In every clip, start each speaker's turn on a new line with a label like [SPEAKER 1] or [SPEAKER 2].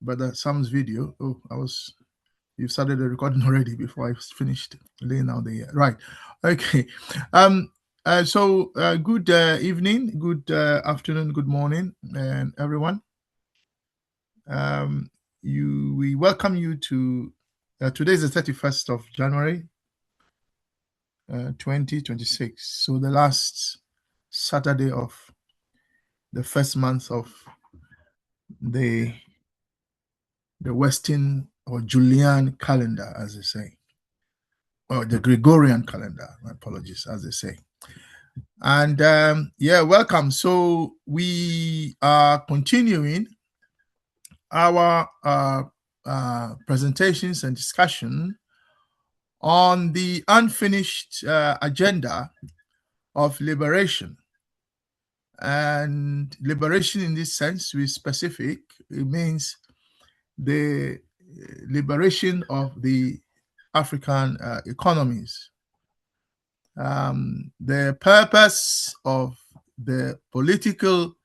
[SPEAKER 1] Brother Sam's video. Oh, you started the recording already before I finished laying out the right. Okay. Good evening, good afternoon, good morning, and everyone. We welcome you to today is the 31st of January, 2026. So the last Saturday of the first month of the Western or Julian calendar, as they say, or the Gregorian calendar. My apologies, as they say. And welcome. So we are continuing our presentations and discussion on the unfinished agenda of liberation. And liberation in this sense, to be specific, it means the liberation of the African economies. The purpose of the political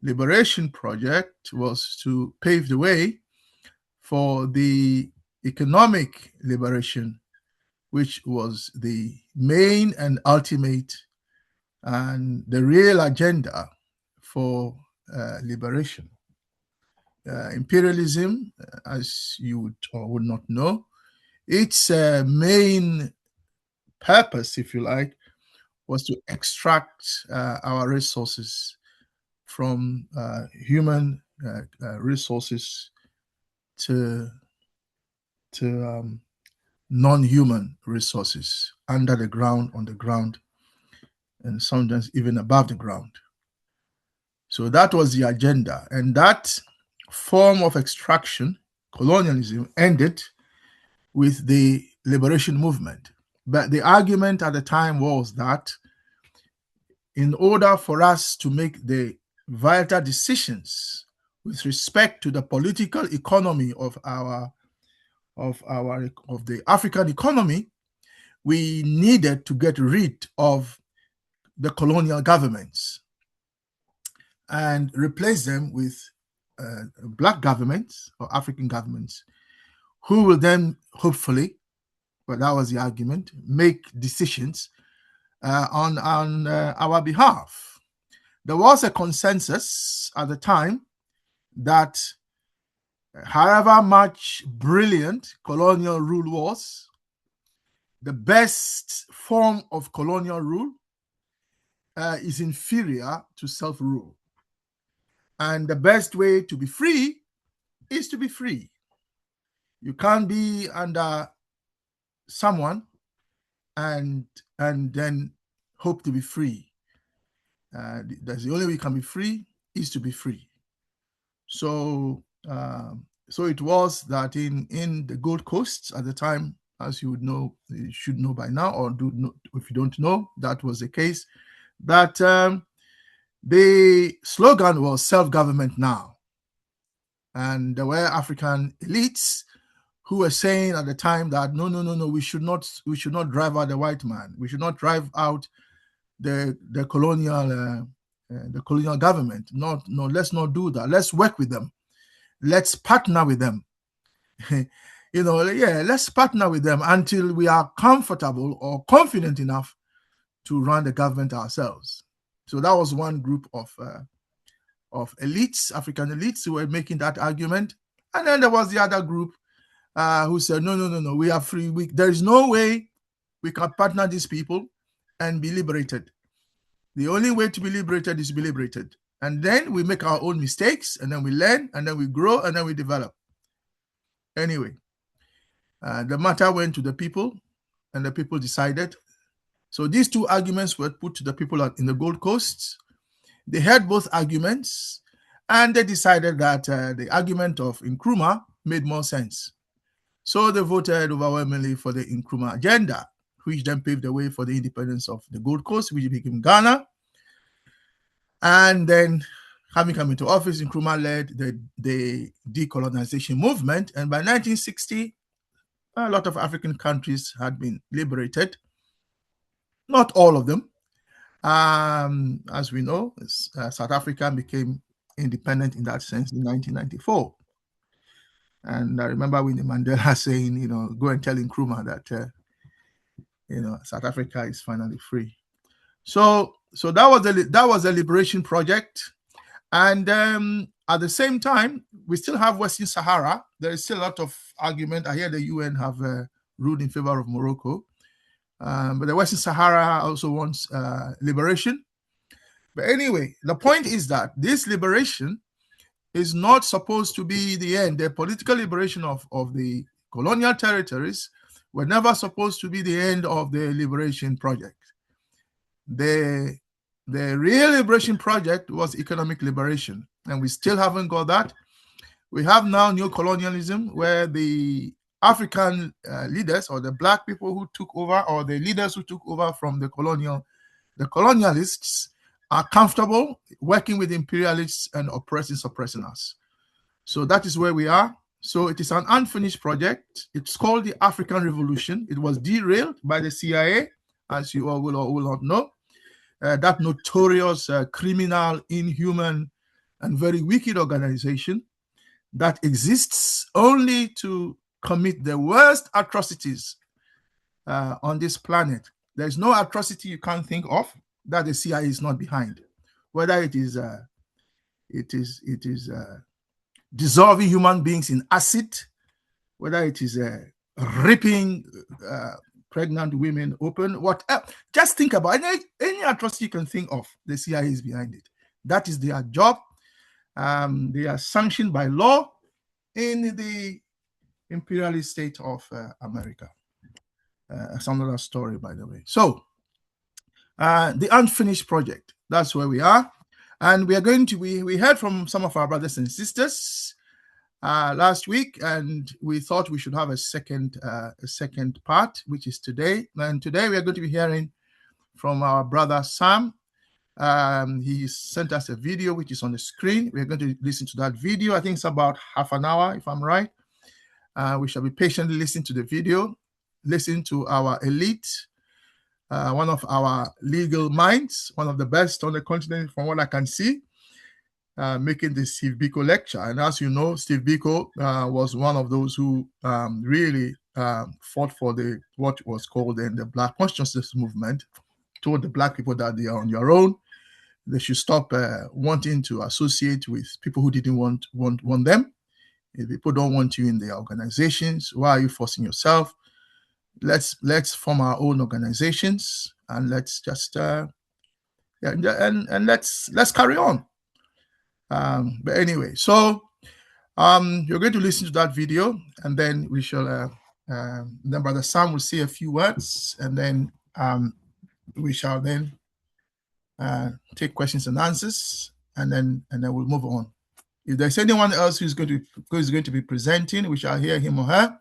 [SPEAKER 1] liberation project was to pave the way for the economic liberation, which was the main and ultimate and the real agenda for liberation. Imperialism, as you would or would not know, its main purpose, if you like, was to extract our resources from human resources to non-human resources under the ground, on the ground, and sometimes even above the ground. So that was the agenda. And that form of extraction, colonialism, ended with the liberation movement. But the argument at the time was that in order for us to make the vital decisions with respect to the political economy of the African economy, we needed to get rid of the colonial governments and replace them with black governments or African governments, who will then hopefully, well, that was the argument, make decisions on our behalf. There was a consensus at the time that however much brilliant colonial rule was, the best form of colonial rule is inferior to self-rule. And the best way to be free is to be free. You can't be under someone and then hope to be free. That's the only way you can be free is to be free. So it was that in the Gold Coast at the time, as you would know, you should know by now, or if you don't know, that was the case, that the slogan was self-government now. And there were African elites who were saying at the time that no, we should not drive out the white man. We should not drive out the colonial government. No, let's not do that. Let's work with them. Let's partner with them. Let's partner with them until we are comfortable or confident enough to run the government ourselves. So that was one group of elites, African elites, who were making that argument. And then there was the other group who said, no, we are free. There is no way we can partner these people and be liberated. The only way to be liberated is to be liberated. And then we make our own mistakes, and then we learn, and then we grow, and then we develop. Anyway, the matter went to the people, and the people decided. So these two arguments were put to the people in the Gold Coast. They heard both arguments, and they decided that the argument of Nkrumah made more sense. So they voted overwhelmingly for the Nkrumah agenda, which then paved the way for the independence of the Gold Coast, which became Ghana. And then, having come into office, Nkrumah led the decolonization movement. And by 1960, a lot of African countries had been liberated. Not all of them. As we know, South Africa became independent in that sense in 1994. And I remember Winnie Mandela saying, go and tell Nkrumah that, South Africa is finally free. So that was a liberation project. And at the same time, we still have Western Sahara. There is still a lot of argument. I hear the UN have ruled in favor of Morocco. But the Western Sahara also wants liberation. But anyway, the point is that this liberation is not supposed to be the end. The political liberation of the colonial territories were never supposed to be the end of the liberation project. The real liberation project was economic liberation, and we still haven't got that. We have now neo-colonialism, where the African leaders, or the black people who took over, or the leaders who took over from the colonialists, are comfortable working with imperialists and suppressing us. So that is where we are. So it is an unfinished project. It's called the African Revolution. It was derailed by the CIA, as you all will not know. That notorious, criminal, inhuman, and very wicked organization that exists only to commit the worst atrocities on this planet. There's no atrocity you can't think of that the CIA is not behind, whether it is dissolving human beings in acid, whether it is ripping pregnant women open, whatever. Just think about any atrocity you can think of, the CIA is behind it. That is their job. They are sanctioned by law in the imperialist state of America. That's another story, by the way. So, the unfinished project, that's where we are. And we are going to, we heard from some of our brothers and sisters last week, and we thought we should have a second part, which is today. And today we are going to be hearing from our brother Sam. He sent us a video which is on the screen. We're going to listen to that video. I think it's about half an hour, if I'm right. We shall be patiently listening to the video, listen to our elite, one of our legal minds, one of the best on the continent from what I can see, making the Steve Biko lecture. And as you know, Steve Biko was one of those who really fought for what was called in the Black Consciousness movement, told the Black people that they are on their own. They should stop wanting to associate with people who didn't want them. If people don't want you in their organizations, why are you forcing yourself? Let's form our own organizations, and let's just and let's carry on. But anyway, so you're going to listen to that video, and then we shall then Brother Sam will say a few words, and then we shall then take questions and answers, and then we'll move on. If there's anyone else who's going to be presenting, we shall hear him or her.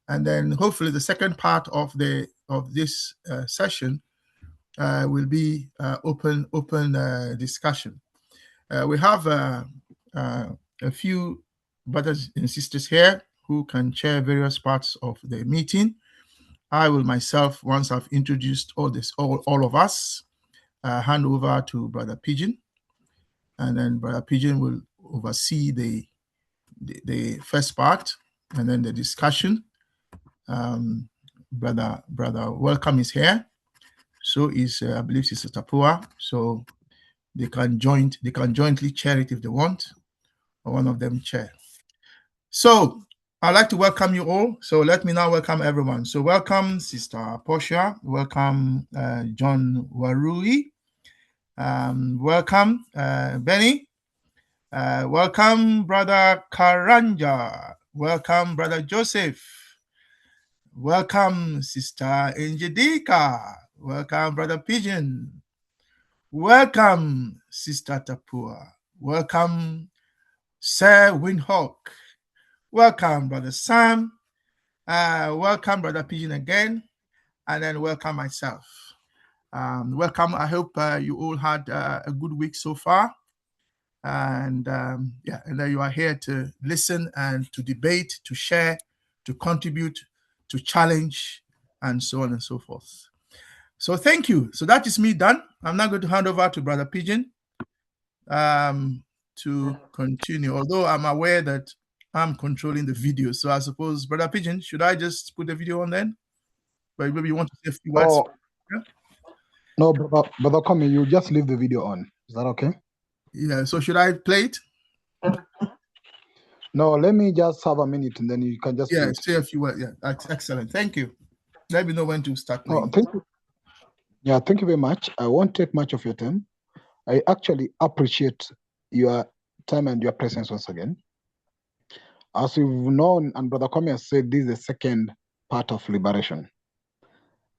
[SPEAKER 1] And then hopefully the second part of this session will be open discussion. We have a few brothers and sisters here who can chair various parts of the meeting. I will myself, once I've introduced all of us, hand over to Brother Pigeon, and then Brother Pigeon will oversee the first part, and then the discussion. Brother Welcome is here. So is I believe Sister Tapua. So they can jointly chair it if they want, or one of them chair. So I'd like to welcome you all. So let me now welcome everyone. So welcome Sister Portia. Welcome John Warui. Welcome Benny. Welcome Brother Karanja. Welcome Brother Joseph. Welcome, Sister Njedika. Welcome, Brother Pigeon. Welcome, Sister Tapua. Welcome, Sir Windhawk. Welcome, Brother Sam. Welcome, Brother Pigeon again. And then welcome myself. Welcome. I hope you all had a good week so far. And and then you are here to listen and to debate, to share, to contribute, to challenge, and so on and so forth. So thank you. So that is me done. I'm now going to hand over to Brother Pigeon to continue. Although I'm aware that I'm controlling the video. So I suppose, Brother Pigeon, should I just put the video on then? But maybe you want to say a few words?
[SPEAKER 2] Oh, yeah? No, Brother Kwame, you just leave the video on. Is that okay?
[SPEAKER 1] Yeah, so should I play it?
[SPEAKER 2] No, let me just have a minute and then you can just
[SPEAKER 1] say a few words. Yeah, excellent. Thank you. Let me know when to start playing.
[SPEAKER 2] Oh, thank you. Yeah, thank you very much. I won't take much of your time. I actually appreciate your time and your presence once again. As we've known, and Brother Kwame has said, this is the second part of liberation.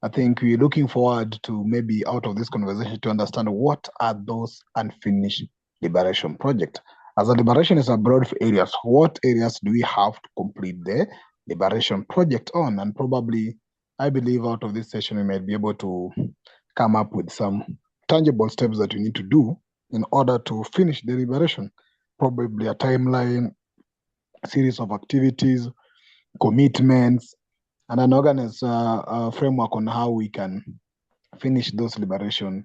[SPEAKER 2] I think we're looking forward to maybe out of this conversation to understand what are those unfinished liberation projects. As a liberation is a broad areas, what areas do we have to complete the liberation project on? And probably, I believe out of this session, we might be able to come up with some tangible steps that we need to do in order to finish the liberation. Probably a timeline, a series of activities, commitments, and an organized framework on how we can finish those liberation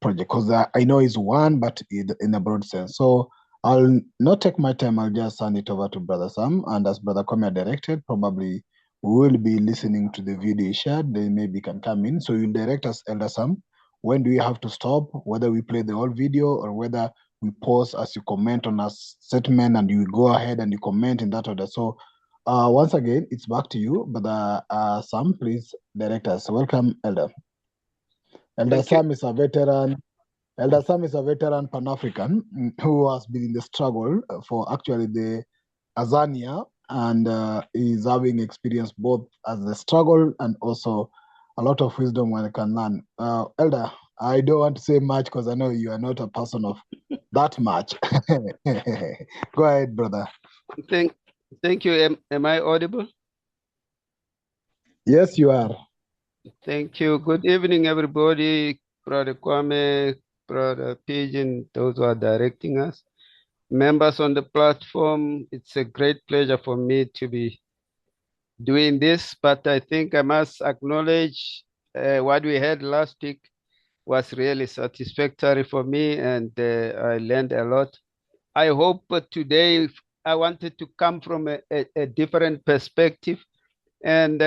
[SPEAKER 2] projects. Because I know it's one, but in a broad sense. So I'll not take my time. I'll just hand it over to Brother Sam. And as Brother Kwame directed, probably we will be listening to the video shared. They maybe can come in. So you'll direct us, Elder Sam. When do we have to stop? Whether we play the whole video or whether we pause as you comment on a statement and you go ahead and you comment in that order. So once again, it's back to you, Brother Sam. Please direct us. Welcome, Elder. Elder Sam is a veteran. Elder Sam is a veteran Pan-African who has been in the struggle for actually the Azania and is having experience both as the struggle and also a lot of wisdom one can learn. Elder, I don't want to say much because I know you are not a person of that much. Go ahead, brother.
[SPEAKER 3] Thank you. Am I audible?
[SPEAKER 2] Yes, you are.
[SPEAKER 3] Thank you. Good evening, everybody. Brother Kwame, Brother Pigeon, those who are directing us. Members on the platform, it's a great pleasure for me to be doing this, but I think I must acknowledge what we had last week was really satisfactory for me, and I learned a lot. I hope today I wanted to come from a different perspective, and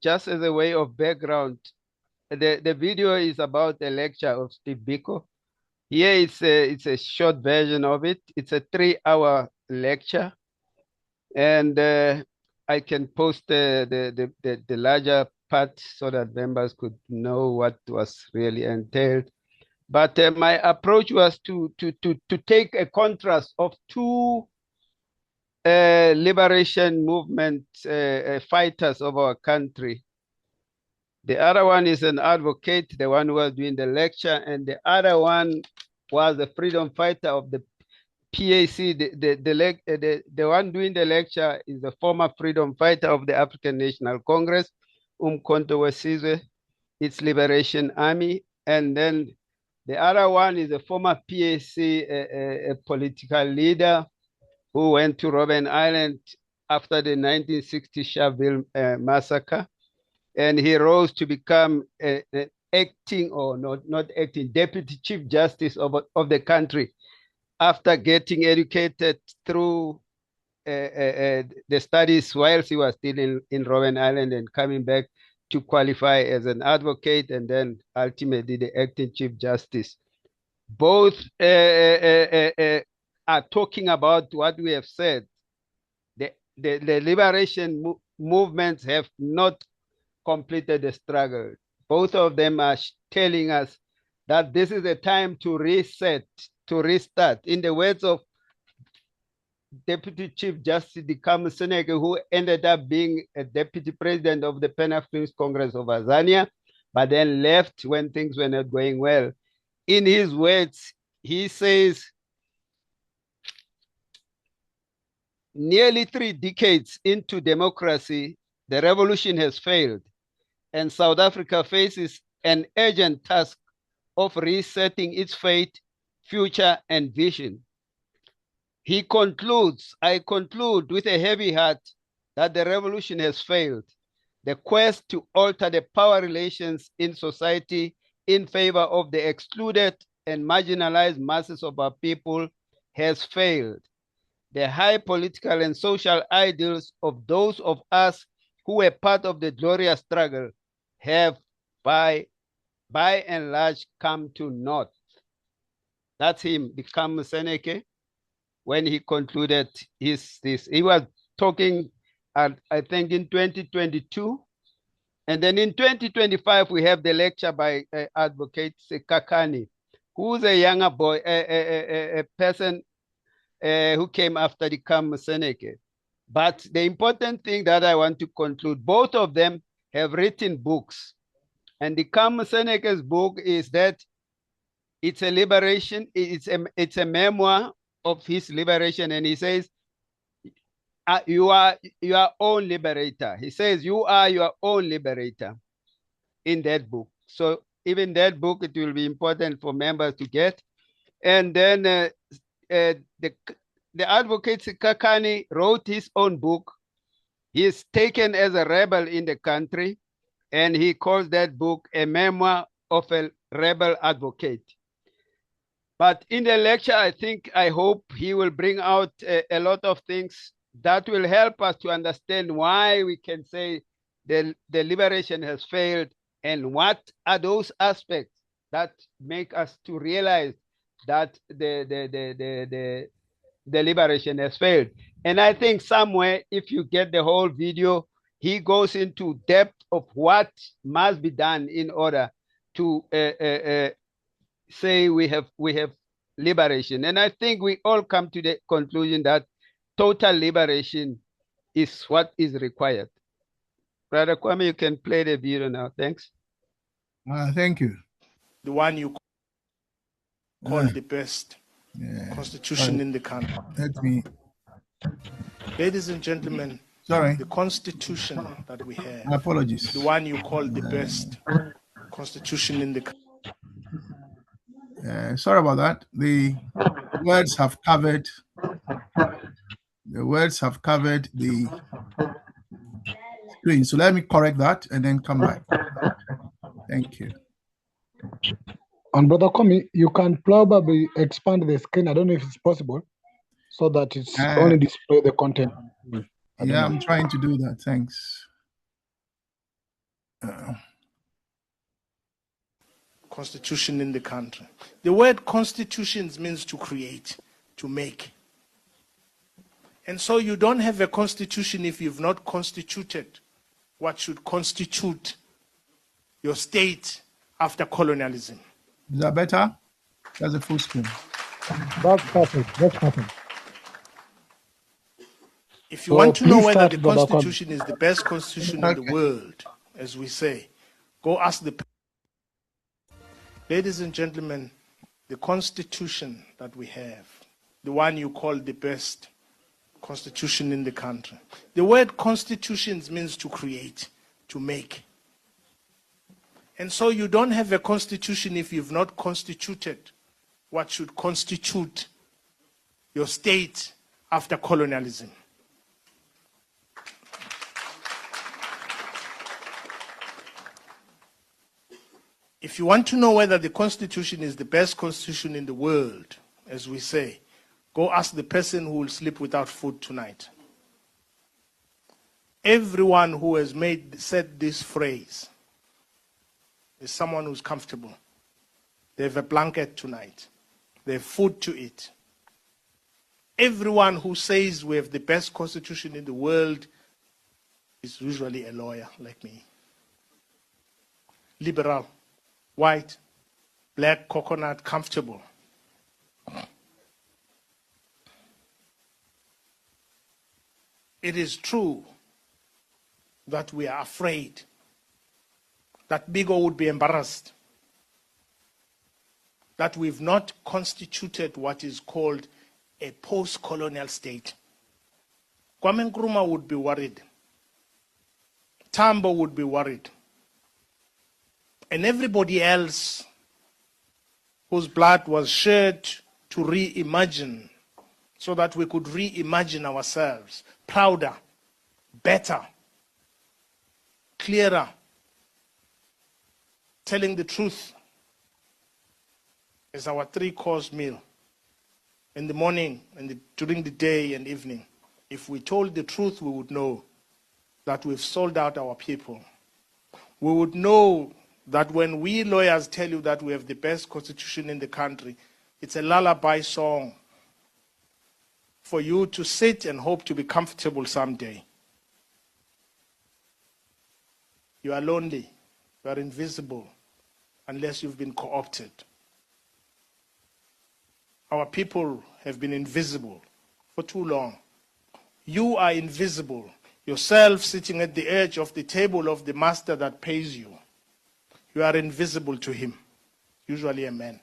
[SPEAKER 3] just as a way of background, the video is about a lecture of Steve Biko. Here it's a short version of it. It's a 3-hour lecture, and I can post the larger part so that members could know what was really entailed. But my approach was to take a contrast of two liberation movement fighters of our country. The other one is an advocate, the one who was doing the lecture, and the other one was the freedom fighter of the PAC. The one doing the lecture is the former freedom fighter of the African National Congress, Umkhonto we Sizwe, its Liberation Army. And then the other one is a former PAC, a political leader who went to Robben Island after the 1960 Sharpeville massacre. And he rose to become acting, or not acting, deputy chief justice of the country after getting educated through the studies whilst he was still in Robben Island and coming back to qualify as an advocate and then ultimately the acting chief justice. Both are talking about what we have said. The liberation movements have not completed the struggle. Both of them are telling us that this is a time to reset, to restart. In the words of Deputy Chief Justice Dikhamu Seneke, who ended up being a deputy president of the Pan-Africanist Congress of Azania, but then left when things were not going well. In his words, he says, nearly 3 decades into democracy, the revolution has failed, and South Africa faces an urgent task of resetting its fate, future, and vision. He concludes, I conclude with a heavy heart that the revolution has failed. The quest to alter the power relations in society in favor of the excluded and marginalized masses of our people has failed. the high political and social ideals of those of us who were part of the glorious struggle have by and large come to naught. That's him, Dikam Seneke, when he concluded this. He was talking, I think, in 2022. And then in 2025, we have the lecture by Advocate Kakani, who's a younger boy, a person who came after the Kam Seneke. But the important thing that I want to conclude, both of them have written books. And the Kam Seneke's book is that it's a liberation, it's a memoir of his liberation. And he says, you are your own liberator. He says, you are your own liberator in that book. So even that book, it will be important for members to get. And then the advocate Kakani wrote his own book. He is taken as a rebel in the country, and he calls that book a memoir of a rebel advocate. But in the lecture, I hope he will bring out a lot of things that will help us to understand why we can say the liberation has failed, and what are those aspects that make us to realize that the liberation has failed. And I think somewhere, if you get the whole video, he goes into depth of what must be done in order to say we have liberation. And I think we all come to the conclusion that total liberation is what is required. Brother Kwame, you can play the video now. Thanks.
[SPEAKER 1] Thank you.
[SPEAKER 4] The one you call the best constitution in the country.
[SPEAKER 1] Let me.
[SPEAKER 4] Ladies and gentlemen,
[SPEAKER 1] Sorry.
[SPEAKER 4] the constitution that we have.
[SPEAKER 1] My apologies.
[SPEAKER 4] The one you call the best constitution in the country.
[SPEAKER 1] Sorry about that. The words have covered. The words have covered the screen. So let me correct that and then come back. Thank you.
[SPEAKER 2] And Brother Kwame, you can probably expand the screen. I don't know if it's possible, so that it's only display the content.
[SPEAKER 1] Yeah, I'm trying to do that. Thanks.
[SPEAKER 4] Constitution in the country. The word constitutions means to create, to make. And so you don't have a constitution if you've not constituted what should constitute your state after colonialism.
[SPEAKER 1] Is that better? That's a full screen.
[SPEAKER 2] That's perfect. That's perfect.
[SPEAKER 4] If you want to know whether the Constitution is the best constitution in the world, as we say, go ask the... Ladies and gentlemen, the Constitution that we have, the one you call the best constitution in the country. The word constitutions means to create, to make. And so you don't have a constitution if you've not constituted what should constitute your state after colonialism. If you want to know whether the Constitution is the best constitution in the world, as we say, go ask the person who will sleep without food tonight. Everyone who has said this phrase is someone who's comfortable. They have a blanket tonight. They have food to eat. Everyone who says we have the best constitution in the world is usually a lawyer like me. Liberal, white, black, coconut, comfortable. It is true that we are afraid that Bigo would be embarrassed that we've not constituted what is called a post-colonial state. Kwame Nkrumah would be worried. Tambo would be worried. And everybody else whose blood was shed to reimagine, so that we could reimagine ourselves, prouder, better, clearer, telling the truth as our three-course meal, in the morning, and during the day and evening. If we told the truth, we would know that we've sold out our people. We would know that when we lawyers tell you that we have the best constitution in the country, it's a lullaby song for you to sit and hope to be comfortable someday. You are lonely, you are invisible, unless you've been co-opted. Our people have been invisible for too long. You are invisible, yourself sitting at the edge of the table of the master that pays you. You are invisible to him, usually a man.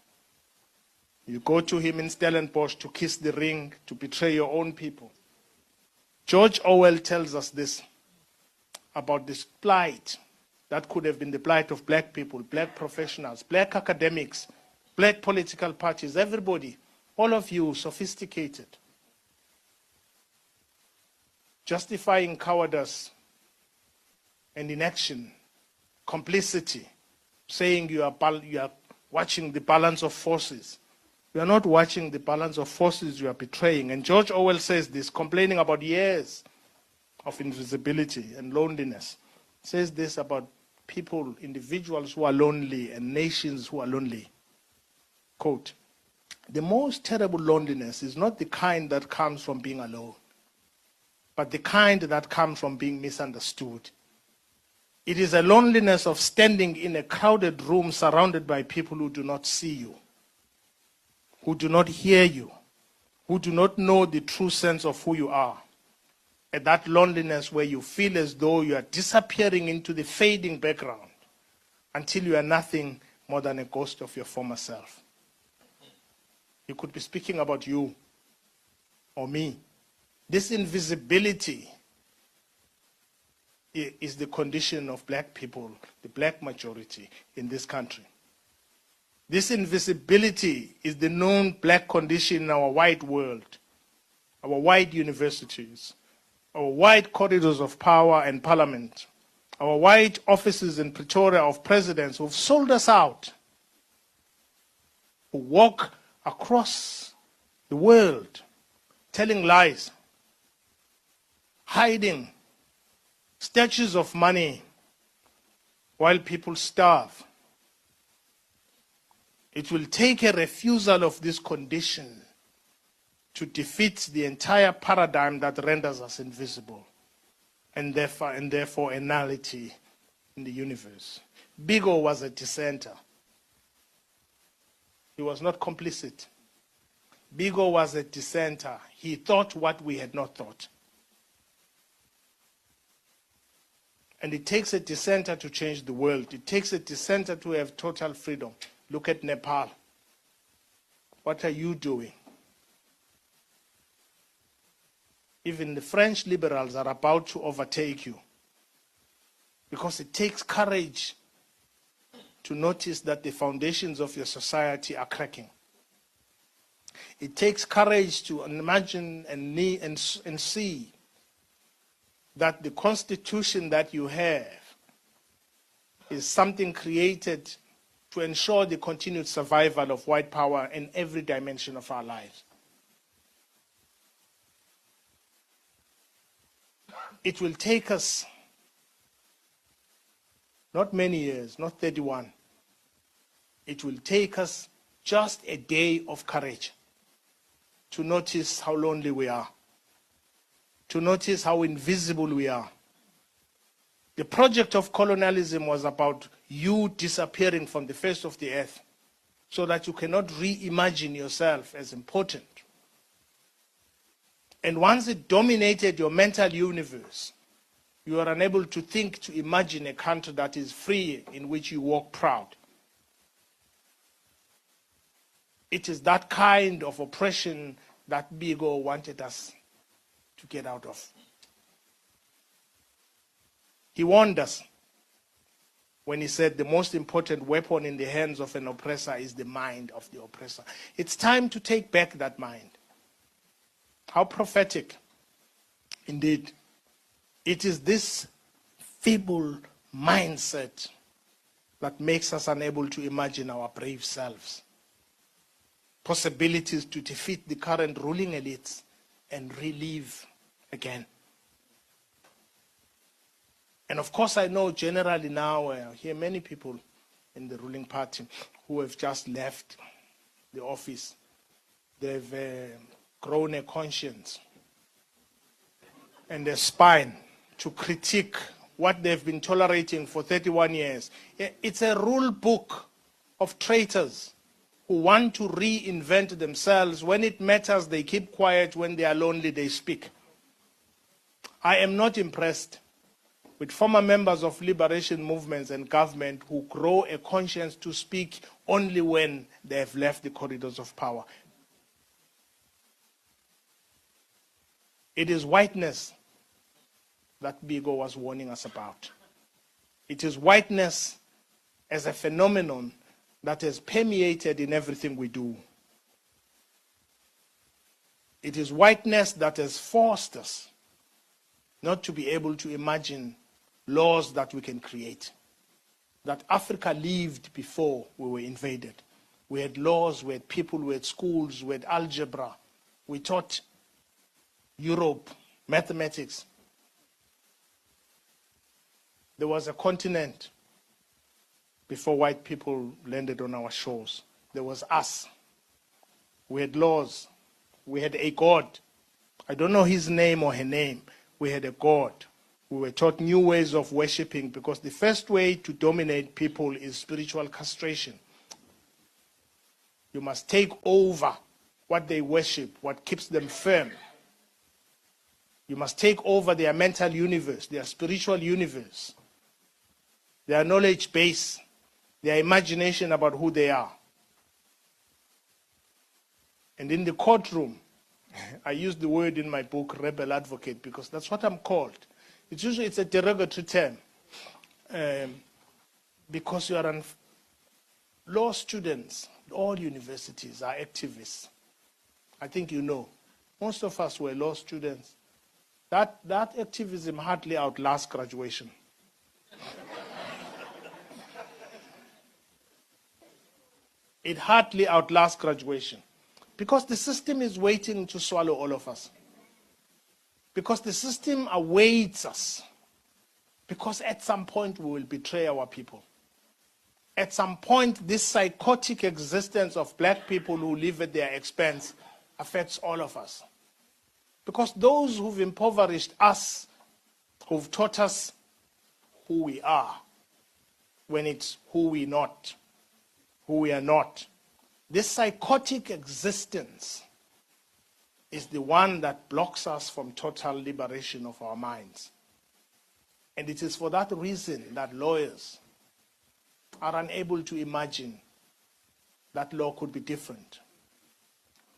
[SPEAKER 4] You go to him in Stellenbosch to kiss the ring, to betray your own people. George Orwell tells us this about this plight that could have been the plight of black people, black professionals, black academics, black political parties, everybody, all of you sophisticated, justifying cowardice and inaction, complicity, saying you are watching the balance of forces. You are not watching the balance of forces, you are betraying. And George Orwell says this, complaining about years of invisibility and loneliness. Says this about people, individuals who are lonely and nations who are lonely. Quote, "The most terrible loneliness is not the kind that comes from being alone, but the kind that comes from being misunderstood. It is a loneliness of standing in a crowded room surrounded by people who do not see you, who do not hear you, who do not know the true sense of who you are. And that loneliness where you feel as though you are disappearing into the fading background until you are nothing more than a ghost of your former self." He could be speaking about you or me. This invisibility is the condition of black people, the black majority in this country. This invisibility is the known black condition in our white world, our white universities, our white corridors of power and parliament, our white offices in Pretoria of presidents who've sold us out, who walk across the world telling lies, hiding statues of money while people starve. It will take a refusal of this condition to defeat the entire paradigm that renders us invisible and therefore a nullity in the universe. Biko was a dissenter. He was not complicit. Biko was a dissenter. He thought what we had not thought. And it takes a dissenter to change the world. It takes a dissenter to have total freedom. Look at Nepal. What are you doing? Even the French liberals are about to overtake you, because it takes courage to notice that the foundations of your society are cracking. It takes courage to imagine and see that the constitution that you have is something created to ensure the continued survival of white power in every dimension of our lives. It will take us not many years, not 31. It will take us just a day of courage to notice how lonely we are, to notice how invisible we are. The project of colonialism was about you disappearing from the face of the earth so that you cannot reimagine yourself as important. And once it dominated your mental universe, you are unable to think, to imagine a country that is free, in which you walk proud. It is that kind of oppression that Biko wanted us to get out of. He warned us when he said the most important weapon in the hands of an oppressor is the mind of the oppressor. It's time to take back that mind. How prophetic, indeed. It is this feeble mindset that makes us unable to imagine our brave selves. possibilities to defeat the current ruling elites and relive again. And of course, I know generally now, I hear many people in the ruling party who have just left the office. They've grown a conscience and a spine to critique what they've been tolerating for 31 years. It's a rule book of traitors who want to reinvent themselves. When it matters, they keep quiet. When they are lonely, they speak. I am not impressed with former members of liberation movements and government who grow a conscience to speak only when they have left the corridors of power. It is whiteness that Biko was warning us about. It is whiteness as a phenomenon that has permeated in everything we do. It is whiteness that has forced us not to be able to imagine laws that we can create. That Africa lived before we were invaded. We had laws, we had people, we had schools, we had algebra. We taught Europe mathematics. There was a continent before white people landed on our shores. There was us. We had laws. We had a God. I don't know his name or her name. We had a God. We were taught new ways of worshiping because the first way to dominate people is spiritual castration. You must take over what they worship, what keeps them firm. You must take over their mental universe, their spiritual universe, their knowledge base, their imagination about who they are. And in the courtroom, I use the word in my book, rebel advocate, because that's what I'm called. It's a derogatory term. Because you are law students, all universities are activists. I think you know. Most of us were law students. That activism hardly outlasts graduation. It hardly outlasts graduation. Because the system is waiting to swallow all of us. Because the system awaits us. Because at some point we will betray our people. At some point, this psychotic existence of black people who live at their expense affects all of us. Because those who've impoverished us, who've taught us who we are, when it's who we are not. This psychotic existence is the one that blocks us from total liberation of our minds. And it is for that reason that lawyers are unable to imagine that law could be different.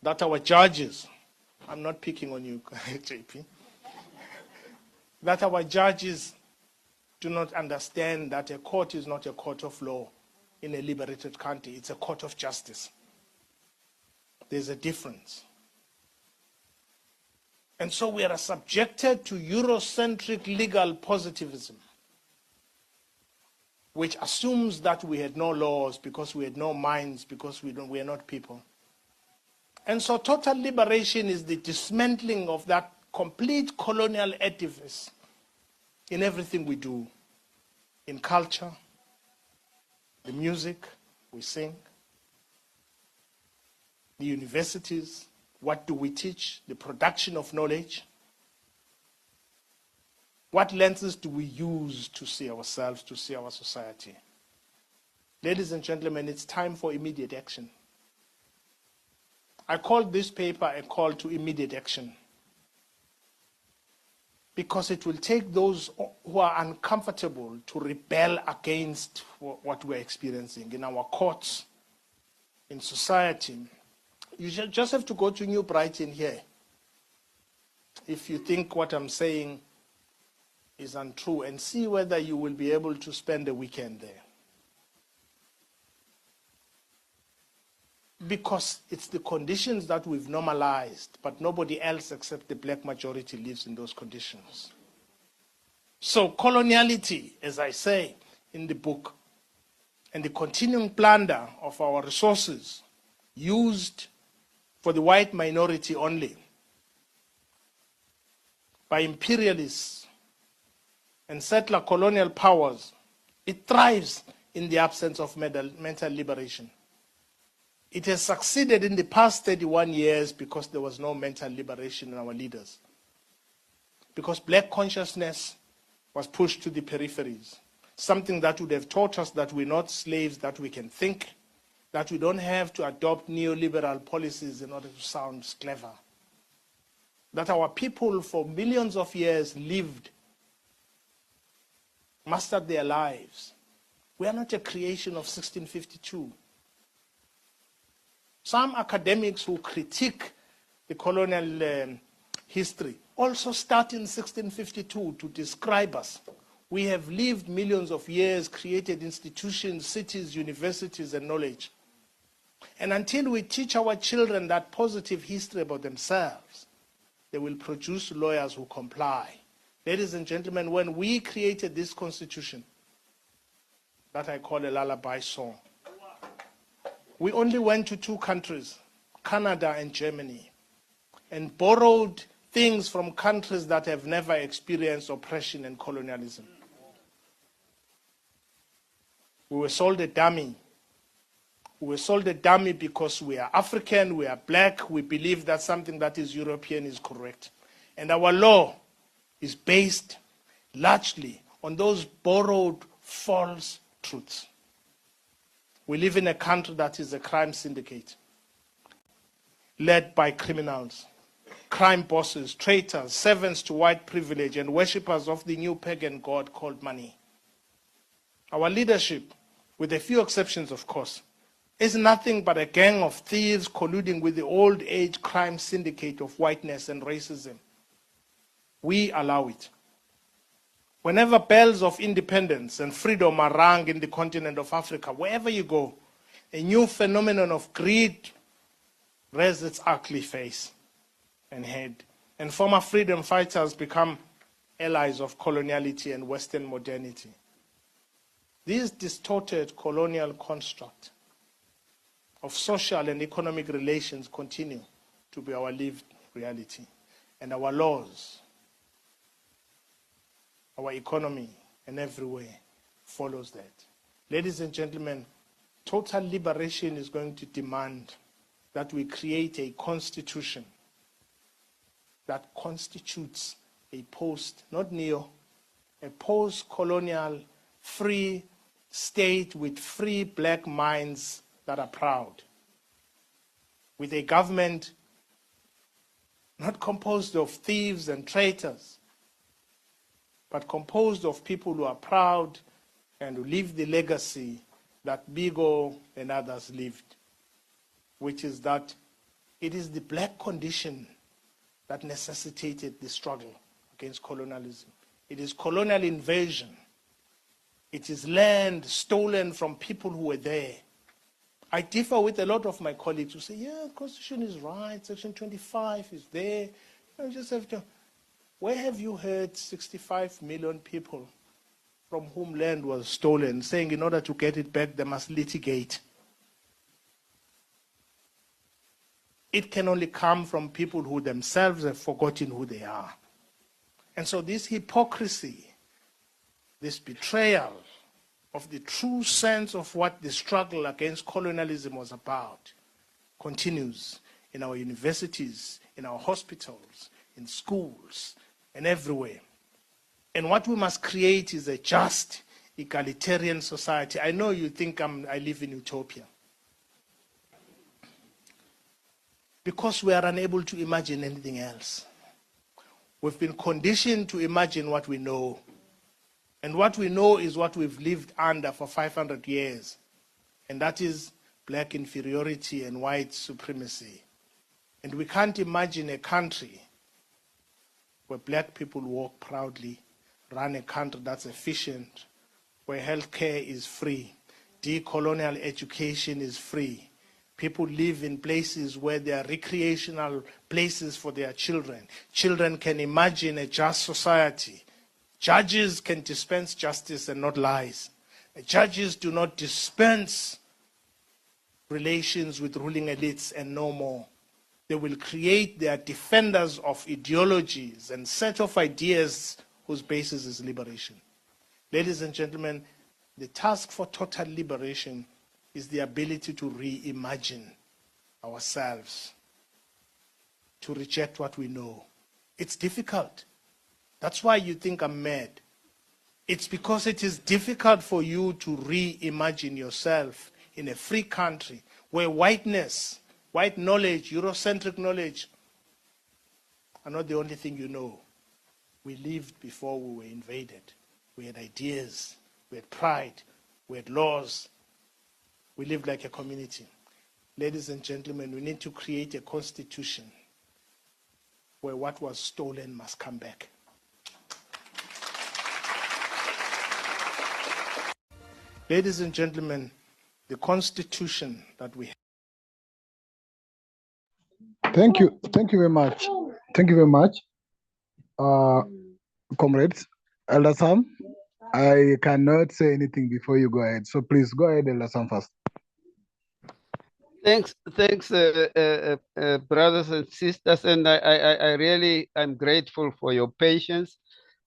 [SPEAKER 4] That our judges, I'm not picking on you, JP, that our judges do not understand that a court is not a court of law in a liberated country. It's a court of justice. There's a difference. And so we are subjected to Eurocentric legal positivism, which assumes that we had no laws because we had no minds, because we are not people. And so total liberation is the dismantling of that complete colonial edifice in everything we do, in culture, the music we sing, the universities, what do we teach, the production of knowledge. What lenses do we use to see ourselves, to see our society? Ladies and gentlemen, it's time for immediate action. I call this paper a call to immediate action because it will take those who are uncomfortable to rebel against what we're experiencing in our courts, in society. You just have to go to New Brighton here. If you think what I'm saying is untrue, and see whether you will be able to spend a weekend there. Because it's the conditions that we've normalized, but nobody else except the black majority lives in those conditions. So coloniality, as I say in the book, and the continuing plunder of our resources used for the white minority only by imperialists and settler colonial powers, it thrives in the absence of mental liberation. It has succeeded in the past 31 years because there was no mental liberation in our leaders. Because black consciousness was pushed to the peripheries. Something that would have taught us that we're not slaves, that we can think, that we don't have to adopt neoliberal policies in order to sound clever. That our people for millions of years lived, mastered their lives. We are not a creation of 1652. Some academics who critique the colonial history also start in 1652 to describe us. We have lived millions of years, created institutions, cities, universities, and knowledge. And until we teach our children that positive history about themselves, they will produce lawyers who comply. Ladies and gentlemen, when we created this constitution, that I call a lullaby song, we only went to two countries, Canada and Germany, and borrowed things from countries that have never experienced oppression and colonialism. We were sold a dummy. We were sold a dummy because we are African, we are black, we believe that something that is European is correct. And our law is based largely on those borrowed false truths. We live in a country that is a crime syndicate, led by criminals, crime bosses, traitors, servants to white privilege, and worshippers of the new pagan god called money. Our leadership, with a few exceptions of course, is nothing but a gang of thieves colluding with the old age crime syndicate of whiteness and racism. We allow it. Whenever bells of independence and freedom are rung in the continent of Africa, wherever you go, a new phenomenon of greed rears its ugly face and head, and former freedom fighters become allies of coloniality and Western modernity. This distorted colonial construct of social and economic relations continue to be our lived reality. And our laws, our economy, and every way follows that. Ladies and gentlemen, total liberation is going to demand that we create a constitution that constitutes a not neo, a post-colonial free state with free black minds that are proud, with a government not composed of thieves and traitors, but composed of people who are proud and who live the legacy that Biko and others lived, which is that it is the black condition that necessitated the struggle against colonialism. It is colonial invasion. It is land stolen from people who were there. I differ with a lot of my colleagues who say, yeah, the Constitution is right, Section 25 is there. You just have to. Where have you heard 65 million people from whom land was stolen saying in order to get it back, they must litigate? It can only come from people who themselves have forgotten who they are. And so this hypocrisy, this betrayal of the true sense of what the struggle against colonialism was about continues in our universities, in our hospitals, in schools, and everywhere. And what we must create is a just, egalitarian society. I know you think I live in utopia, because we are unable to imagine anything else. We've been conditioned to imagine what we know. And what we know is what we've lived under for 500 years. And that is black inferiority and white supremacy. And we can't imagine a country where black people walk proudly, run a country that's efficient, where healthcare is free, decolonial education is free. People live in places where there are recreational places for their children. Children can imagine a just society. Judges can dispense justice and not lies. Judges do not dispense relations with ruling elites and no more. They will create their defenders of ideologies and set of ideas whose basis is liberation. Ladies and gentlemen, the task for total liberation is the ability to reimagine ourselves, to reject what we know. It's difficult. That's why you think I'm mad. It's because it is difficult for you to reimagine yourself in a free country where whiteness, white knowledge, Eurocentric knowledge are not the only thing you know. We lived before we were invaded. We had ideas, we had pride, we had laws. We lived like a community. Ladies and gentlemen, we need to create a constitution where what was stolen must come back. Ladies and gentlemen, the constitution that we have.
[SPEAKER 2] Thank you. Thank you very much. Thank you very much. Comrades, Elder Sam, I cannot say anything before you go ahead. So please go ahead, Elder Sam, first.
[SPEAKER 3] Thanks, brothers and sisters, and I really am grateful for your patience.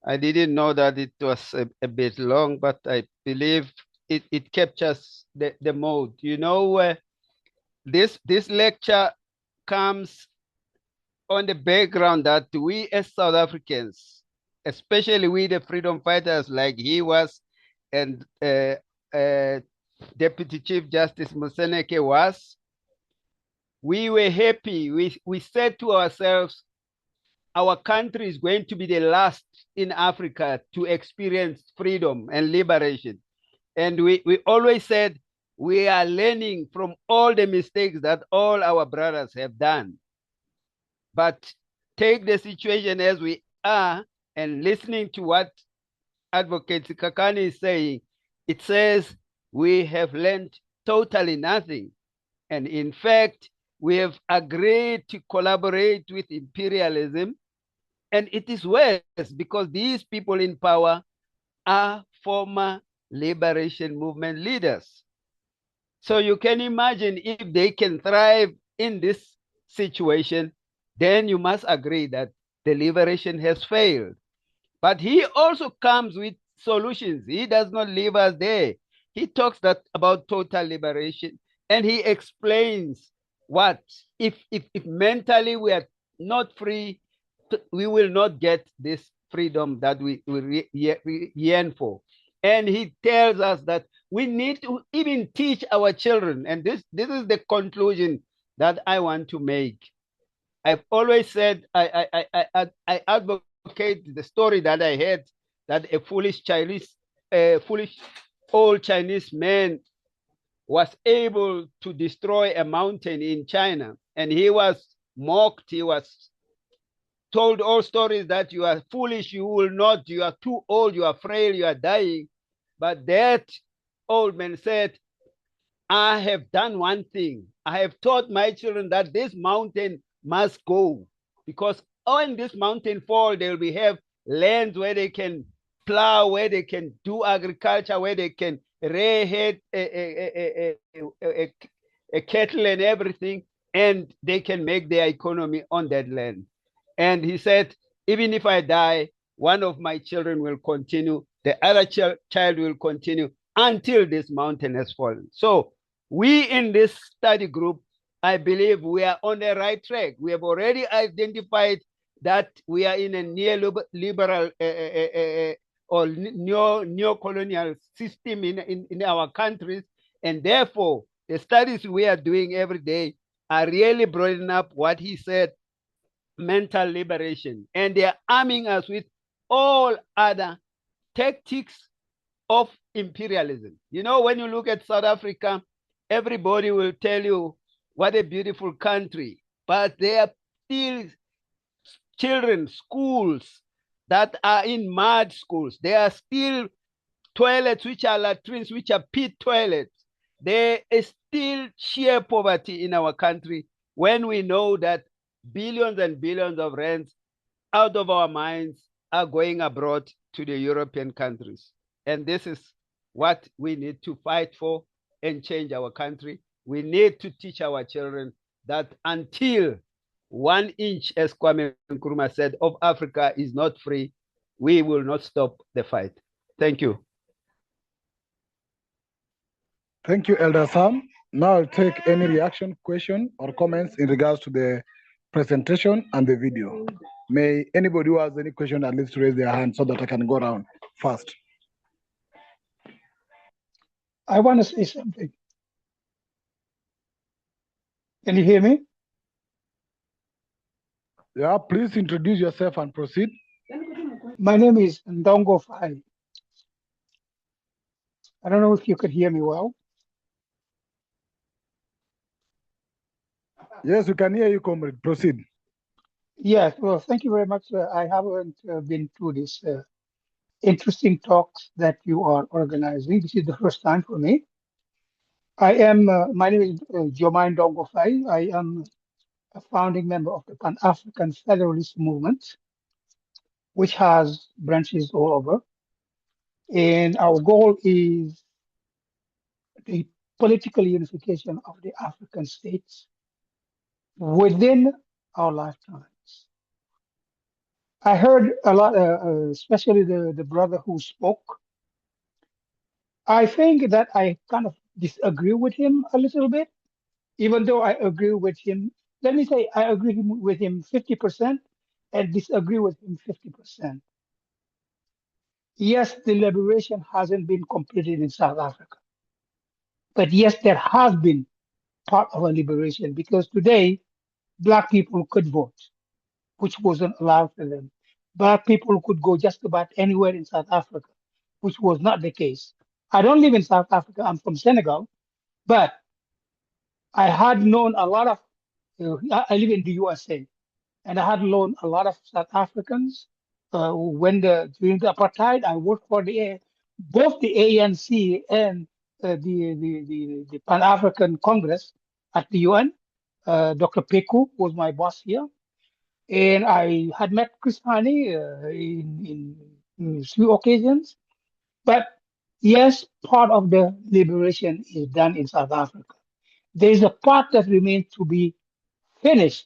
[SPEAKER 3] I didn't know that it was a bit long, but I believe it captures the mode. You know, this lecture comes on the background that we as South Africans, especially we the freedom fighters like he was and Deputy Chief Justice Moseneke was, we were happy. We said to ourselves, our country is going to be the last in Africa to experience freedom and liberation. And we always said, we are learning from all the mistakes that all our brothers have done. But take the situation as we are and listening to what Advocate Kakani is saying, it says we have learned totally nothing. And in fact, we have agreed to collaborate with imperialism. And it is worse because these people in power are former liberation movement leaders. So you can imagine if they can thrive in this situation, then you must agree that the liberation has failed. But he also comes with solutions. He does not leave us there. He talks about total liberation, and he explains what if mentally we are not free, we will not get this freedom that we yearn for. And he tells us that we need to even teach our children. And this is the conclusion that I want to make. I've always said I advocate the story that I had, that a foolish old Chinese man was able to destroy a mountain in China. And he was mocked. He was told all stories that you are foolish, you will not, you are too old, you are frail, you are dying. But that old man said, I have done one thing. I have taught my children that this mountain must go, because when this mountain fall, they will have lands where they can plow, where they can do agriculture, where they can rear a cattle and everything, and they can make their economy on that land. And he said, even if I die, one of my children will continue, the other child will continue until this mountain has fallen. So we in this study group, I believe we are on the right track. We have already identified that we are in a neoliberal or neo-colonial system in our countries. And therefore, the studies we are doing every day are really broadening up what he said, mental liberation. And they are arming us with all other tactics of imperialism. You know, when you look at South Africa, everybody will tell you what a beautiful country, but there are still children, schools that are in mud schools. There are still toilets which are latrines, which are pit toilets. There is still sheer poverty in our country when we know that billions and billions of rands out of our minds are going abroad to the European countries. And this is what we need to fight for and change our country. We need to teach our children that until 1 inch, as Kwame Nkrumah said, of Africa is not free, we will not stop the fight. Thank you.
[SPEAKER 2] Thank you, Elder Sam. Now I'll take any reaction, question, or comments in regards to the presentation and the video. May anybody who has any question at least raise their hand so that I can go around fast.
[SPEAKER 5] I want to say something. Can you hear me?
[SPEAKER 2] Yeah, please introduce yourself and proceed.
[SPEAKER 5] My name is Ndongo Fai. I don't know if you could hear me well.
[SPEAKER 2] Yes, we can hear you, comrade. Proceed.
[SPEAKER 5] Yes, well, thank you very much. I haven't been to this interesting talks that you are organizing. This is the first time for me. My name is Jomain Ndongo Fai. I am a founding member of the Pan-African Federalist Movement, which has branches all over. And our goal is the political unification of the African states within our lifetimes. I heard a lot, especially the brother who spoke. I think that I kind of disagree with him a little bit, even though I agree with him. Let me say I agree with him 50% and disagree with him 50%. Yes, the liberation hasn't been completed in South Africa. But yes, there has been part of a liberation because today, Black people could vote, which wasn't allowed for them. Black people could go just about anywhere in South Africa, which was not the case. I don't live in South Africa, I'm from Senegal, but I had known a lot of, I live in the USA, and I had known a lot of South Africans. During the apartheid, I worked for both the ANC and the Pan African Congress at the UN. Dr. Peku was my boss here, and I had met Chris Hani in a few occasions. But yes, part of the liberation is done in South Africa. There is a part that remains to be finished.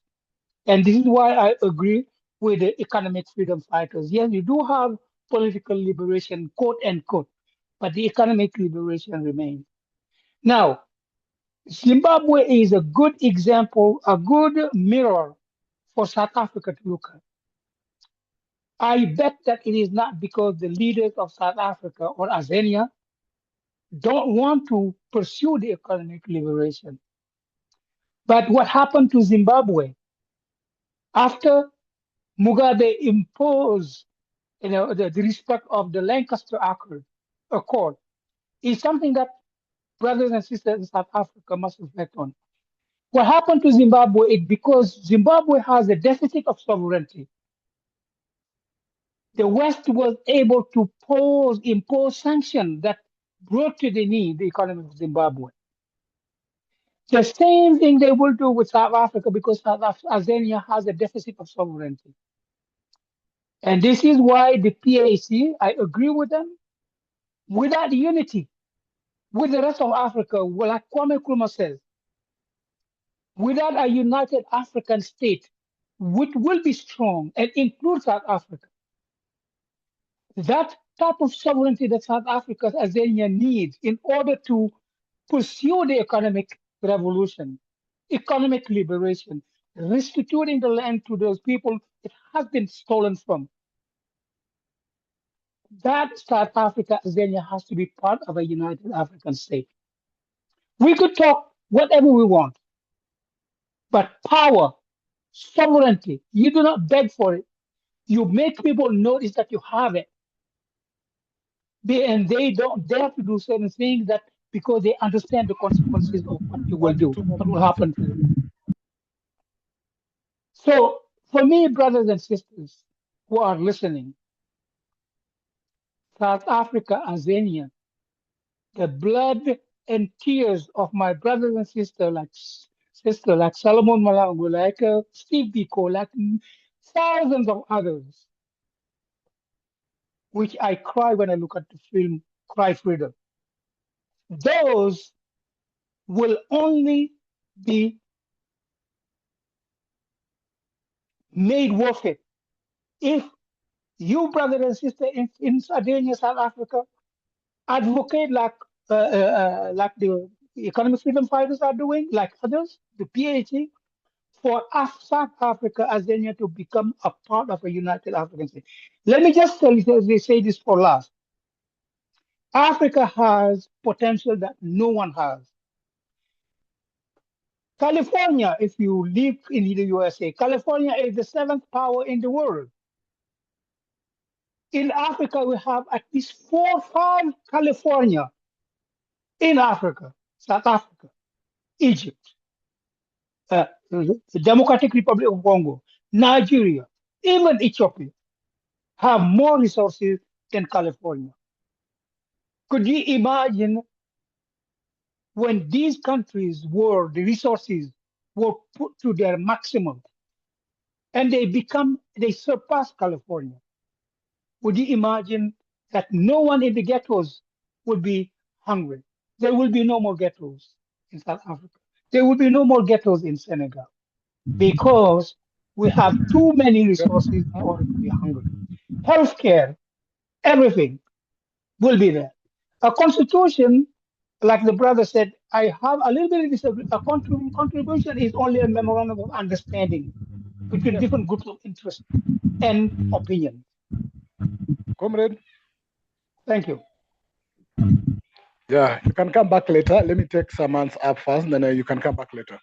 [SPEAKER 5] And this is why I agree with the economic freedom fighters. Yes, you do have political liberation, quote unquote, but the economic liberation remains. Now, Zimbabwe is a good example, a good mirror for South Africa to look at. I bet that it is not because the leaders of South Africa or Azania don't want to pursue the economic liberation. But what happened to Zimbabwe after Mugabe imposed the respect of the Lancaster Accord is something that brothers and sisters in South Africa must reflect on. What happened to Zimbabwe is because Zimbabwe has a deficit of sovereignty. The West was able to impose sanctions that brought to the knee the economy of Zimbabwe. The same thing they will do with South Africa because Azania has a deficit of sovereignty. And this is why the PAC, I agree with them, without unity with the rest of Africa, like Kwame Nkrumah says, without a united African state, which will be strong and include South Africa, that type of sovereignty that South Africa, Azania needs in order to pursue the economic revolution, economic liberation, restituting the land to those people it has been stolen from. That South Africa, Azania has to be part of a united African state. We could talk whatever we want, but power, sovereignty, you do not beg for it. You make people notice that you have it. And they don't dare to do certain things that because they understand the consequences of what you will do, what will happen to them. So for me, brothers and sisters who are listening, South Africa, Azania, the blood and tears of my brothers and sisters like Solomon Malango, like Steve Biko, like thousands of others, which I cry when I look at the film Cry Freedom. Those will only be made worth it. If you, brother and sister in Sardinia, South Africa, advocate like the economic freedom fighters are doing, like others, the PAC, for South Africa, Azania to become a part of a united African state. Let me just tell you, they say this for last. Africa has potential that no one has. California, if you live in the USA, California is the seventh power in the world. In Africa, we have at least 4 or 5 California in Africa, South Africa, Egypt, the Democratic Republic of Congo, Nigeria, even Ethiopia have more resources than California. Could you imagine when these countries the resources were put to their maximum and they surpass California? Would you imagine that no one in the ghettos would be hungry? There will be no more ghettos in South Africa. There will be no more ghettos in Senegal because we have too many resources in order to be hungry. Healthcare, everything will be there. A constitution, like the brother said, I have a little bit of disagree. A contribution is only a memorandum of understanding between different groups of interest and opinion.
[SPEAKER 2] Comrade?
[SPEAKER 5] Thank you.
[SPEAKER 2] Yeah, you can come back later. Let me take some hands up first, then you can come back later.